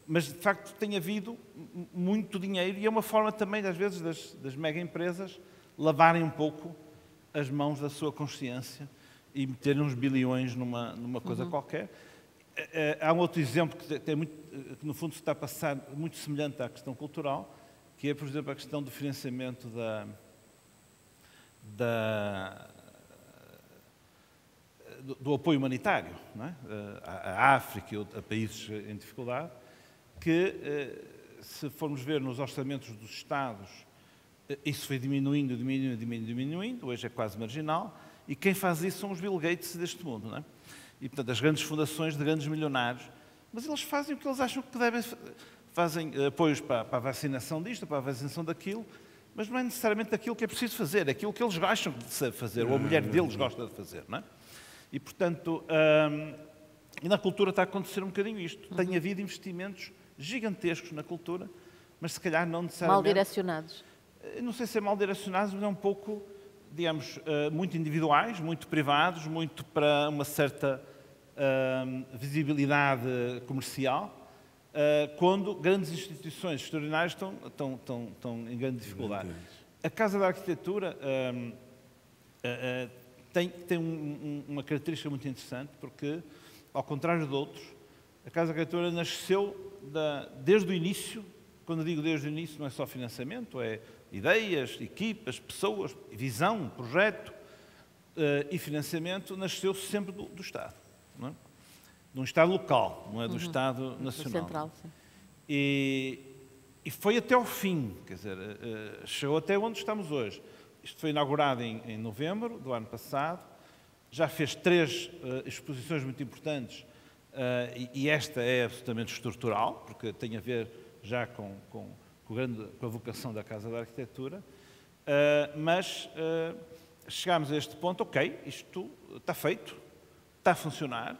Mas, de facto, tem havido muito dinheiro e é uma forma também, às vezes, das mega empresas lavarem um pouco as mãos da sua consciência e meterem uns bilhões numa coisa qualquer. Há um outro exemplo que no fundo se está a passar muito semelhante à questão cultural, que é, por exemplo, a questão do financiamento do apoio humanitário, não é? À África e a países em dificuldade, que, se formos ver nos orçamentos dos Estados, isso foi diminuindo, hoje é quase marginal, e quem faz isso são os Bill Gates deste mundo, não é? E, portanto, as grandes fundações de grandes milionários, mas eles fazem o que eles acham que devem, fazem apoios para a vacinação disto, para a vacinação daquilo, mas não é necessariamente aquilo que é preciso fazer, é aquilo que eles acham que se deve fazer, ou a mulher deles gosta de fazer, não é? E, portanto, e na cultura está a acontecer um bocadinho isto. Tem havido investimentos gigantescos na cultura, mas se calhar não necessariamente... Mal direcionados. Não sei se é mal direcionados, mas é um pouco, digamos, muito individuais, muito privados, muito para uma certa visibilidade comercial, quando grandes instituições extraordinárias estão em grande dificuldade. A Casa da Arquitetura tem uma característica muito interessante, porque, ao contrário de outros, a Casa da Arquitetura nasceu desde o início. Quando digo desde o início, não é só financiamento, é ideias, equipas, pessoas, visão, projeto e financiamento, nasceu sempre do Estado, não é? De um Estado local, não é do Estado nacional. Central, sim. E foi até ao fim, quer dizer, chegou até onde estamos hoje. Isto foi inaugurado em novembro do ano passado, já fez 3 exposições muito importantes, e esta é absolutamente estrutural, porque tem a ver já com a vocação da Casa da Arquitetura, mas chegámos a este ponto, ok, isto está feito, está a funcionar,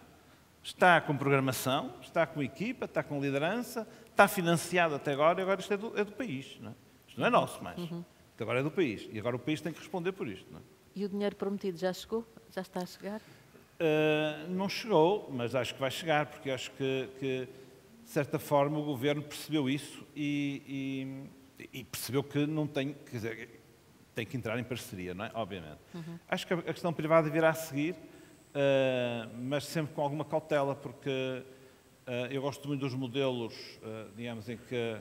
está com programação, está com equipa, está com liderança, está financiado até agora, e agora isto é do país, não é? Isto não é nosso mais. Isto agora é do país, e agora o país tem que responder por isto, não é? E o dinheiro prometido já chegou? Já está a chegar? Não chegou, mas acho que vai chegar, porque acho que de certa forma, o Governo percebeu isso e percebeu que não tem, quer dizer, tem que entrar em parceria, não é? Obviamente. Acho que a questão privada virá a seguir, mas sempre com alguma cautela, porque eu gosto muito dos modelos, digamos, em que...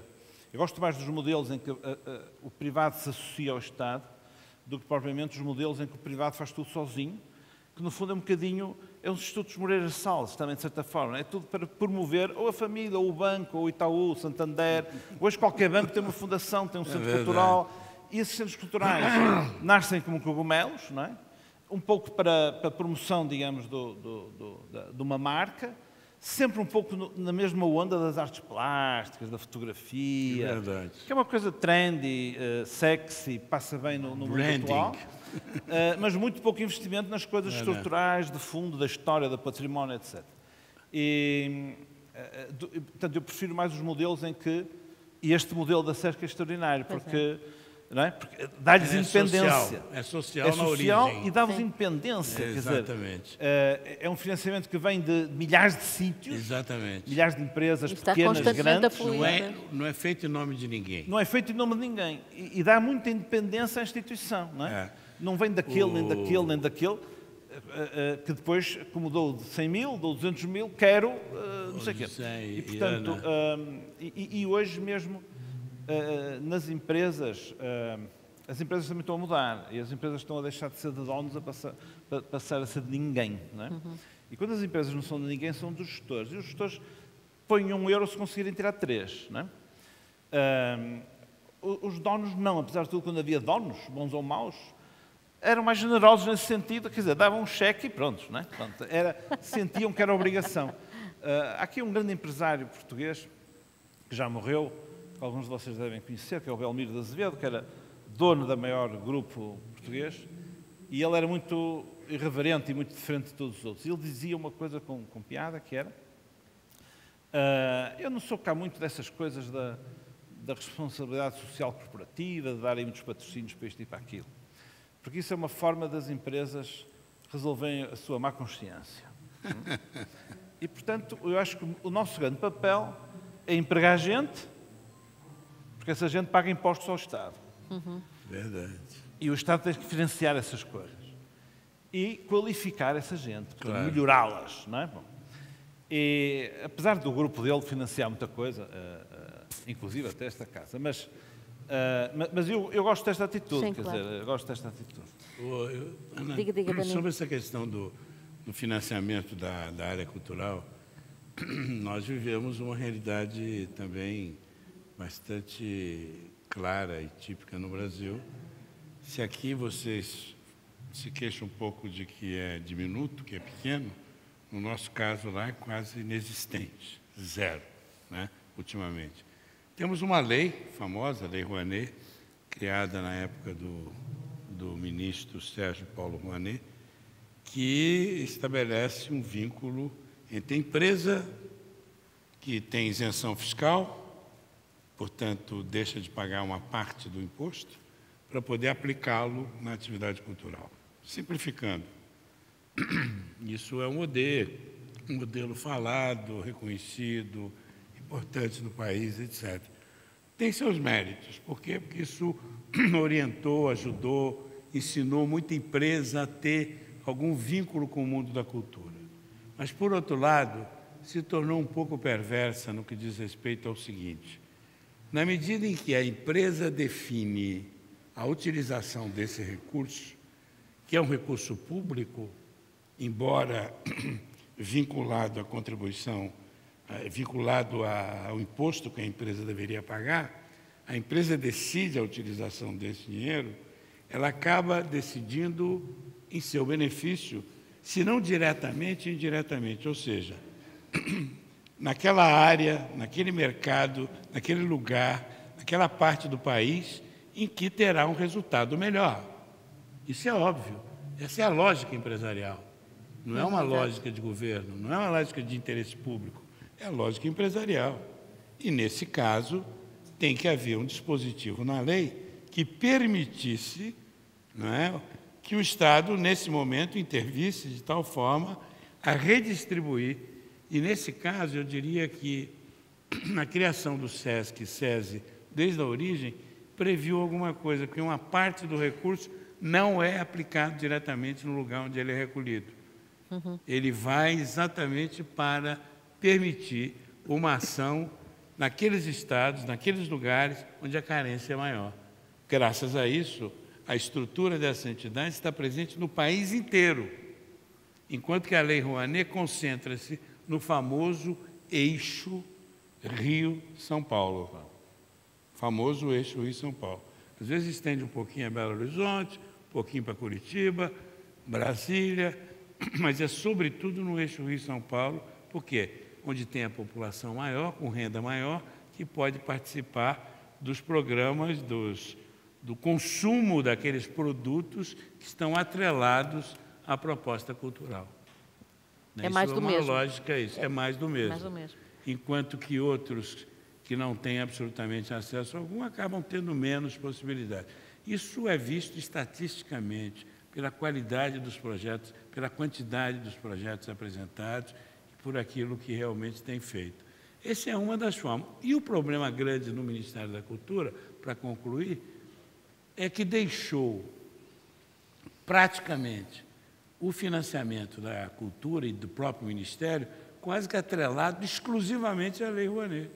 Eu gosto mais dos modelos em que o privado se associa ao Estado do que propriamente os modelos em que o privado faz tudo sozinho, que no fundo é um bocadinho, é os Institutos Moreira Salles, também de certa forma, é tudo para promover ou a família, ou o banco, ou o Itaú, o Santander. Hoje qualquer banco tem uma fundação, tem um centro cultural, e esses centros culturais nascem como cogumelos, não é? Um pouco para a promoção, digamos, de uma marca, sempre um pouco na mesma onda das artes plásticas, da fotografia, que é uma coisa trendy, sexy, passa bem no mundo atual, mas muito pouco investimento nas coisas estruturais, de fundo, da história, do património, etc. E, portanto, eu prefiro mais os modelos em que... E este modelo da SESC é extraordinário, porque... Não é? Porque dá-lhes independência. É social na origem. E dá-vos independência. Exatamente. Quer dizer, é um financiamento que vem de milhares de sítios, exatamente, milhares de empresas, está pequenas, grandes. Não é feito em nome de ninguém. Não é feito em nome de ninguém. E dá muita independência à instituição. Não é? Não vem daquele, nem daquele, nem daquele, que depois, como dou de 100 mil, dou 200 mil, quero não sei o quê. E, portanto, e hoje mesmo... nas empresas, as empresas também estão a mudar e as empresas estão a deixar de ser de donos a passar a ser de ninguém, não é? E quando as empresas não são de ninguém, são dos gestores. E os gestores põem €1 se conseguirem tirar 3, não é? Os donos não, apesar de tudo, quando havia donos, bons ou maus, eram mais generosos nesse sentido, quer dizer, davam um cheque e pronto, não é? Pronto, sentiam que era obrigação. Há aqui um grande empresário português que já morreu, que alguns de vocês devem conhecer, que é o Belmiro de Azevedo, que era dono da maior grupo português, e ele era muito irreverente e muito diferente de todos os outros. Ele dizia uma coisa com piada, que era: eu não sou cá muito dessas coisas da responsabilidade social corporativa, de darem muitos patrocínios para isto e para aquilo, porque isso é uma forma das empresas resolverem a sua má consciência. E, portanto, eu acho que o nosso grande papel a empregar gente, porque essa gente paga impostos ao Estado. Verdade. E o Estado tem que financiar essas coisas. E qualificar essa gente, para Claro. melhorá-las, não é? Bom, e, apesar do grupo dele financiar muita coisa, inclusive até esta casa, mas eu gosto desta atitude, Sim, quer claro. dizer, eu gosto desta atitude. Ana, Diga, Dani. sobre essa questão do financiamento da área cultural, nós vivemos uma realidade também bastante clara e típica no Brasil. Se aqui vocês se queixam um pouco de que é diminuto, que é pequeno, no nosso caso lá é quase inexistente, zero, né, ultimamente. Temos uma lei famosa, a Lei Rouanet, criada na época do ministro Sérgio Paulo Rouanet, que estabelece um vínculo entre a empresa que tem isenção fiscal, portanto, deixa de pagar uma parte do imposto, para poder aplicá-lo na atividade cultural. Simplificando, isso é um modelo falado, reconhecido, importante no país, etc. Tem seus méritos. Por quê? Porque isso orientou, ajudou, ensinou muita empresa a ter algum vínculo com o mundo da cultura. Mas, por outro lado, se tornou um pouco perversa no que diz respeito ao seguinte: na medida em que a empresa define a utilização desse recurso, que é um recurso público, embora vinculado à contribuição, vinculado ao imposto que a empresa deveria pagar, a empresa decide a utilização desse dinheiro, ela acaba decidindo em seu benefício, se não diretamente, indiretamente. Ou seja, naquela área, naquele mercado, naquele lugar, naquela parte do país em que terá um resultado melhor. Isso é óbvio. Essa é a lógica empresarial. Não é uma lógica de governo, não é uma lógica de interesse público, é a lógica empresarial. E, nesse caso, tem que haver um dispositivo na lei que permitisse, não é, que o Estado, nesse momento, intervisse de tal forma a redistribuir. E, nesse caso, eu diria que, na criação do SESC e SESI, desde a origem, previu alguma coisa, que uma parte do recurso não é aplicado diretamente no lugar onde ele é recolhido. Ele vai exatamente para permitir uma ação naqueles estados, naqueles lugares onde a carência é maior. Graças a isso, a estrutura dessa entidade está presente no país inteiro, enquanto que a Lei Rouanet concentra-se no famoso eixo Rio-São Paulo. Famoso eixo Rio-São Paulo. Às vezes estende um pouquinho a Belo Horizonte, um pouquinho para Curitiba, Brasília, mas é sobretudo no eixo Rio-São Paulo, porque onde tem a população maior, com renda maior, que pode participar dos programas do consumo daqueles produtos que estão atrelados à proposta cultural. É mais do mesmo. Lógica isso, é mais do mesmo. Mais do mesmo. Enquanto que outros que não têm absolutamente acesso algum acabam tendo menos possibilidade. Isso é visto estatisticamente pela qualidade dos projetos, pela quantidade dos projetos apresentados e por aquilo que realmente tem feito. Essa é uma das formas. E o problema grande no Ministério da Cultura, para concluir, é que deixou praticamente o financiamento da cultura e do próprio Ministério quase que atrelado exclusivamente à Lei Rouanet.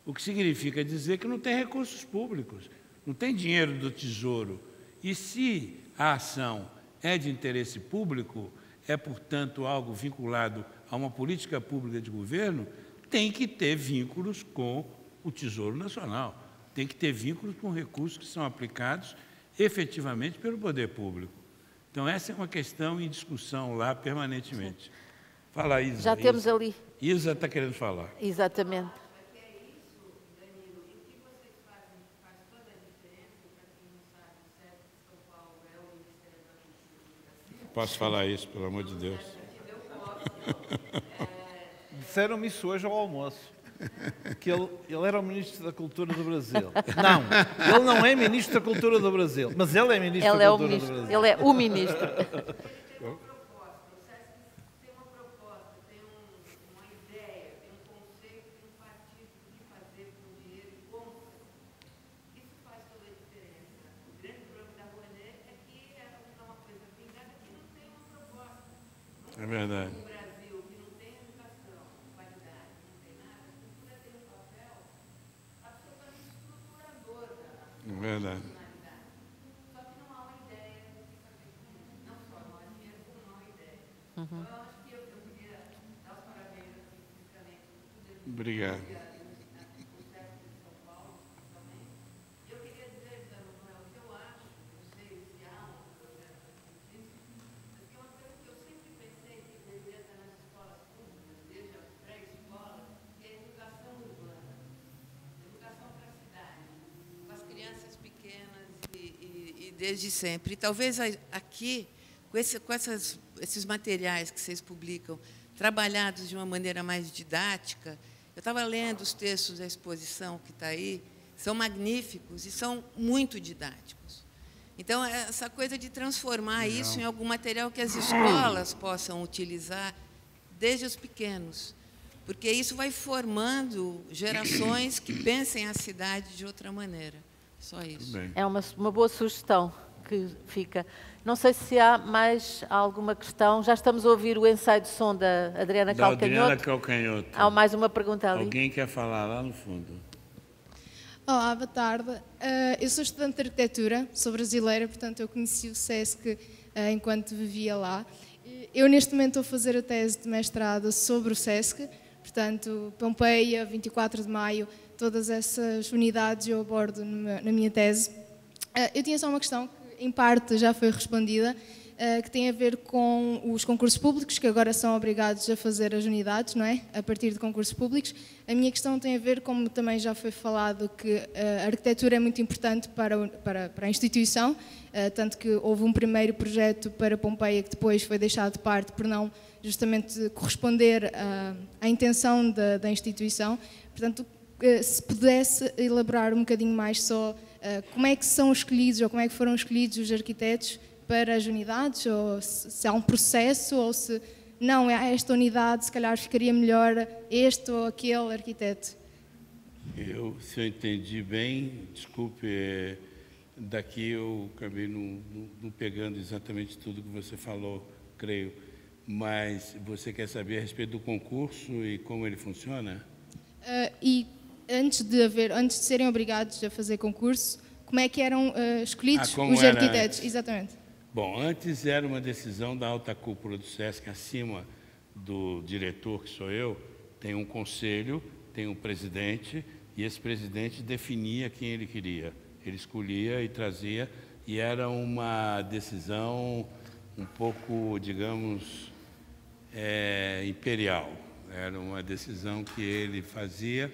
O que significa dizer que não tem recursos públicos, não tem dinheiro do Tesouro. E se a ação é de interesse público, é, portanto, algo vinculado a uma política pública de governo, tem que ter vínculos com o Tesouro Nacional, tem que ter vínculos com recursos que são aplicados efetivamente pelo poder público. Então, essa é uma questão em discussão lá permanentemente. Fala, Isa. Já temos ali. Isa está querendo falar. Exatamente. Posso falar isso, pelo amor de Deus? Disseram-me isso hoje ao almoço, que ele era o Ministro da Cultura do Brasil. Não, ele não é Ministro da Cultura do Brasil, mas ele é Ministro da Cultura do Brasil. Ele é o Ministro. É verdade. no Brasil que não tem educação, qualidade, não tem nada, a cultura tem um papel absolutamente estruturador da É verdade. nacionalidade. Só que não há uma ideia do que fazer com isso. Não só não há dinheiro, como não há uma ideia. Então, eu acho que eu queria dar os parabéns aqui, fisicamente, por tudo isso. Obrigado. O SESC de São Paulo também. Eu queria dizer, Zé Manuel, que eu acho, não sei se há um projeto disso, mas que é uma coisa que eu sempre pensei que deveria estar nas escolas públicas, desde a pré-escola, que é a educação urbana, educação para a cidade, com as crianças pequenas e desde sempre. E talvez aqui, com esses materiais que vocês publicam, trabalhados de uma maneira mais didática, eu estava lendo os textos da exposição que está aí, são magníficos e são muito didáticos. Então, essa coisa de transformar isso em algum material que as escolas possam utilizar desde os pequenos, porque isso vai formando gerações que pensem a cidade de outra maneira. Só isso. Bem. É uma boa sugestão que fica. Não sei se há mais alguma questão. Já estamos a ouvir o ensaio de som da Adriana Da Adriana Calcanhoto. Calcanhoto. Há mais uma pergunta ali. Alguém quer falar lá no fundo? Olá, boa tarde. Eu sou estudante de arquitetura, sou brasileira, portanto eu conheci o SESC enquanto vivia lá. Eu neste momento estou a fazer a tese de mestrado sobre o SESC, portanto Pompeia, 24 de Maio, todas essas unidades eu abordo na minha tese. Eu tinha só uma questão que em parte já foi respondida, que tem a ver com os concursos públicos, que agora são obrigados a fazer as unidades, não é? A partir de concursos públicos. A minha questão tem a ver, como também já foi falado, que a arquitetura é muito importante para a instituição, tanto que houve um primeiro projeto para Pompeia que depois foi deixado de parte por não justamente corresponder à intenção da instituição. Portanto, se pudesse elaborar um bocadinho mais só como é que são escolhidos ou como é que foram escolhidos os arquitetos para as unidades, ou se há um processo, ou se não, esta unidade se calhar ficaria melhor este ou aquele arquiteto. Se eu entendi bem, desculpe, daqui eu acabei não pegando exatamente tudo que você falou, creio, mas você quer saber a respeito do concurso e como ele funciona? E antes de serem obrigados a fazer concurso, como é que eram escolhidos os arquitetos? Exatamente. Bom, antes era uma decisão da alta cúpula do SESC, acima do diretor, que sou eu, tem um conselho, tem um presidente, e esse presidente definia quem ele queria. Ele escolhia e trazia, e era uma decisão um pouco, digamos, imperial. Era uma decisão que ele fazia,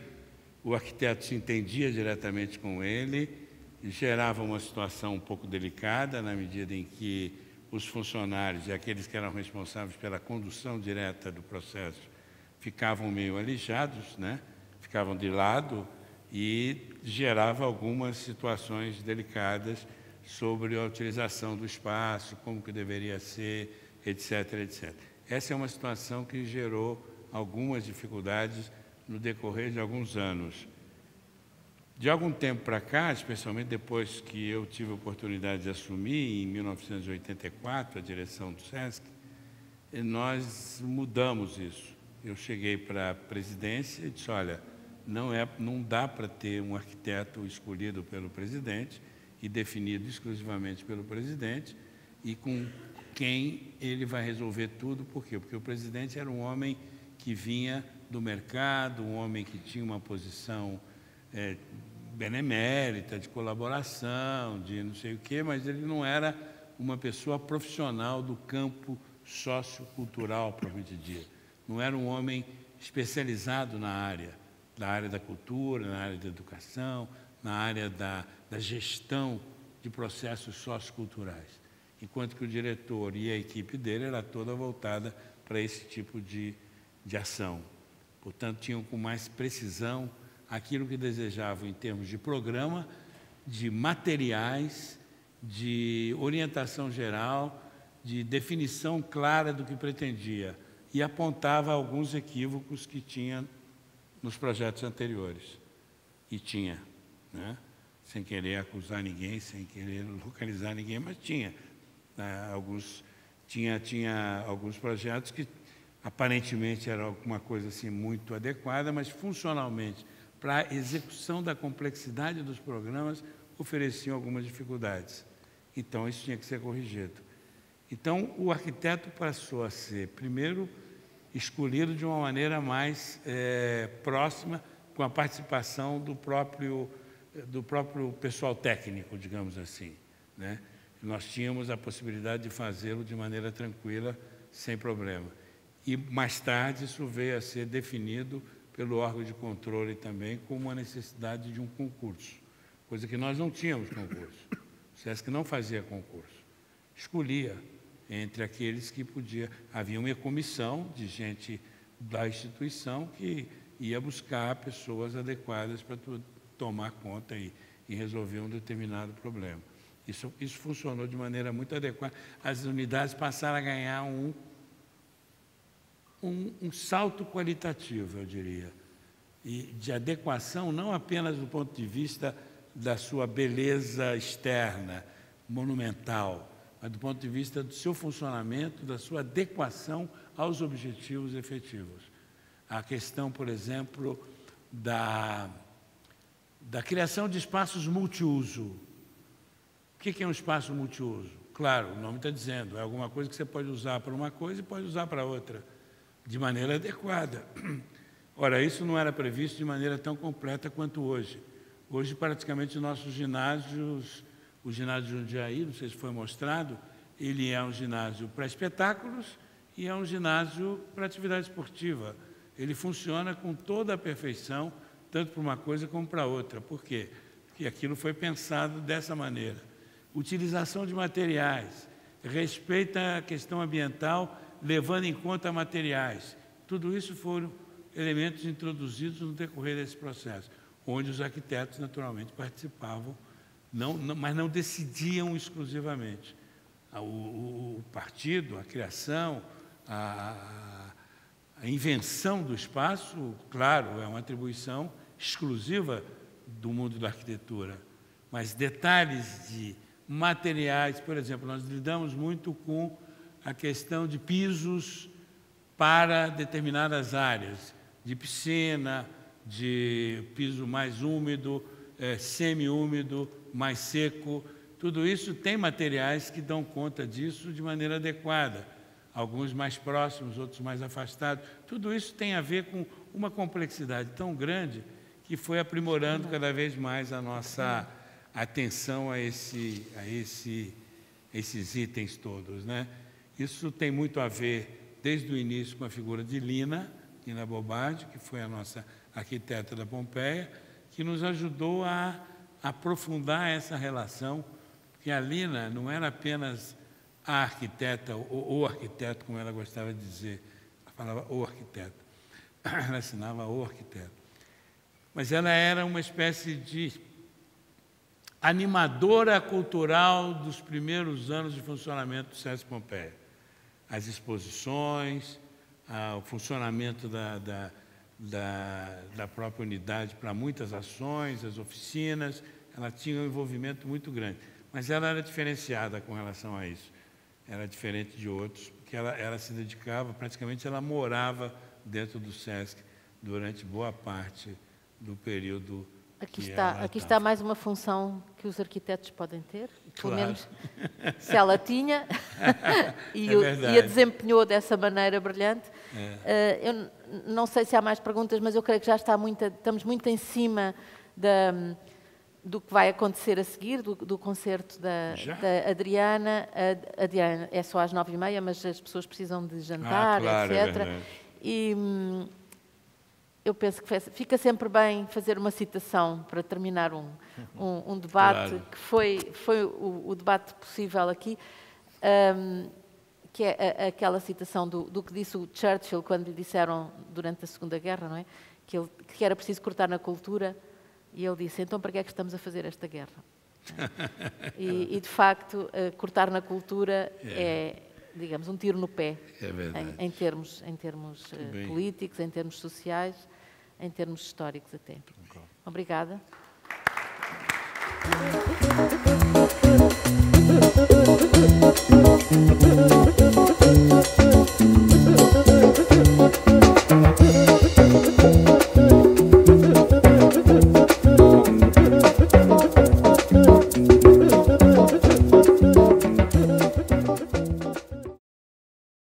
o arquiteto se entendia diretamente com ele, gerava uma situação um pouco delicada, na medida em que os funcionários e aqueles que eram responsáveis pela condução direta do processo ficavam meio alijados, né? Ficavam de lado, e gerava algumas situações delicadas sobre a utilização do espaço, como que deveria ser, etc, etc. Essa é uma situação que gerou algumas dificuldades no decorrer de alguns anos. De algum tempo para cá, especialmente depois que eu tive a oportunidade de assumir, em 1984, a direção do SESC, nós mudamos isso. Eu cheguei para a presidência e disse, olha, não dá para ter um arquiteto escolhido pelo presidente e definido exclusivamente pelo presidente e com quem ele vai resolver tudo. Por quê? Porque o presidente era um homem que vinha do mercado, um homem que tinha uma posição benemérita, de colaboração, de não sei o quê, mas ele não era uma pessoa profissional do campo sociocultural, propriamente dito. Não era um homem especializado na área da cultura, na área da educação, na área da gestão de processos socioculturais. Enquanto que o diretor e a equipe dele era toda voltada para esse tipo de ação. Portanto, tinham com mais precisão aquilo que desejavam em termos de programa, de materiais, de orientação geral, de definição clara do que pretendia, e apontava alguns equívocos que tinha nos projetos anteriores. E tinha, né? Sem querer acusar ninguém, sem querer localizar ninguém, mas tinha alguns Tinha alguns projetos que aparentemente era alguma coisa assim muito adequada, mas funcionalmente, para a execução da complexidade dos programas, ofereciam algumas dificuldades. Então, isso tinha que ser corrigido. Então, o arquiteto passou a ser, primeiro, escolhido de uma maneira mais próxima, com a participação do próprio pessoal técnico, digamos assim, né? Nós tínhamos a possibilidade de fazê-lo de maneira tranquila, sem problema. E, mais tarde, isso veio a ser definido pelo órgão de controle também como a necessidade de um concurso, coisa que nós não tínhamos concurso. O SESC não fazia concurso, escolhia entre aqueles que podia. Havia uma comissão de gente da instituição que ia buscar pessoas adequadas para tomar conta e resolver um determinado problema. Isso funcionou de maneira muito adequada. As unidades passaram a ganhar um salto qualitativo, eu diria, e de adequação não apenas do ponto de vista da sua beleza externa, monumental, mas do ponto de vista do seu funcionamento, da sua adequação aos objetivos efetivos. A questão, por exemplo, da criação de espaços multiuso. O que é um espaço multiuso? Claro, o nome está dizendo, é alguma coisa que você pode usar para uma coisa e pode usar para outra, de maneira adequada. Ora, isso não era previsto de maneira tão completa quanto hoje. Hoje, praticamente, nossos ginásios, o ginásio de Jundiaí, não sei se foi mostrado, ele é um ginásio para espetáculos e é um ginásio para atividade esportiva. Ele funciona com toda a perfeição, tanto para uma coisa como para outra. Por quê? Porque aquilo foi pensado dessa maneira. Utilização de materiais, respeita a questão ambiental, levando em conta materiais. Tudo isso foram elementos introduzidos no decorrer desse processo, onde os arquitetos, naturalmente, participavam, mas não decidiam exclusivamente. O partido, a criação, a invenção do espaço, claro, é uma atribuição exclusiva do mundo da arquitetura, mas detalhes de materiais, por exemplo, nós lidamos muito com a questão de pisos para determinadas áreas, de piscina, de piso mais úmido, semi-úmido, mais seco. Tudo isso tem materiais que dão conta disso de maneira adequada, alguns mais próximos, outros mais afastados. Tudo isso tem a ver com uma complexidade tão grande que foi aprimorando cada vez mais a nossa atenção a esses itens todos, né? Isso tem muito a ver, desde o início, com a figura de Lina Bobardi, que foi a nossa arquiteta da Pompeia, que nos ajudou a aprofundar essa relação, porque a Lina não era apenas a arquiteta, ou o arquiteto, como ela gostava de dizer, ela falava o arquiteto, ela assinava o arquiteto, mas ela era uma espécie de animadora cultural dos primeiros anos de funcionamento do SESC Pompeia. As exposições, o funcionamento da própria unidade para muitas ações, as oficinas, ela tinha um envolvimento muito grande. Mas ela era diferenciada com relação a isso. Era diferente de outros, porque ela se dedicava, praticamente ela morava dentro do SESC durante boa parte do período. Aqui está mais uma função que os arquitetos podem ter, pelo Claro. menos se ela tinha, e a desempenhou dessa maneira brilhante. Eu não sei se há mais perguntas, mas eu creio que já estamos muito em cima do que vai acontecer a seguir, do concerto da Adriana. A Adriana é só às 9h30, mas as pessoas precisam de jantar, claro, etc. E eu penso que fica sempre bem fazer uma citação para terminar um debate, Claro. que foi o debate possível aqui, que é aquela citação do que disse o Churchill quando lhe disseram durante a Segunda Guerra, não é? Que era preciso cortar na cultura, e ele disse, então para que é que estamos a fazer esta guerra? E de facto, cortar na cultura é, digamos, um tiro no pé, em termos políticos, em termos sociais, em termos históricos até. Obrigada.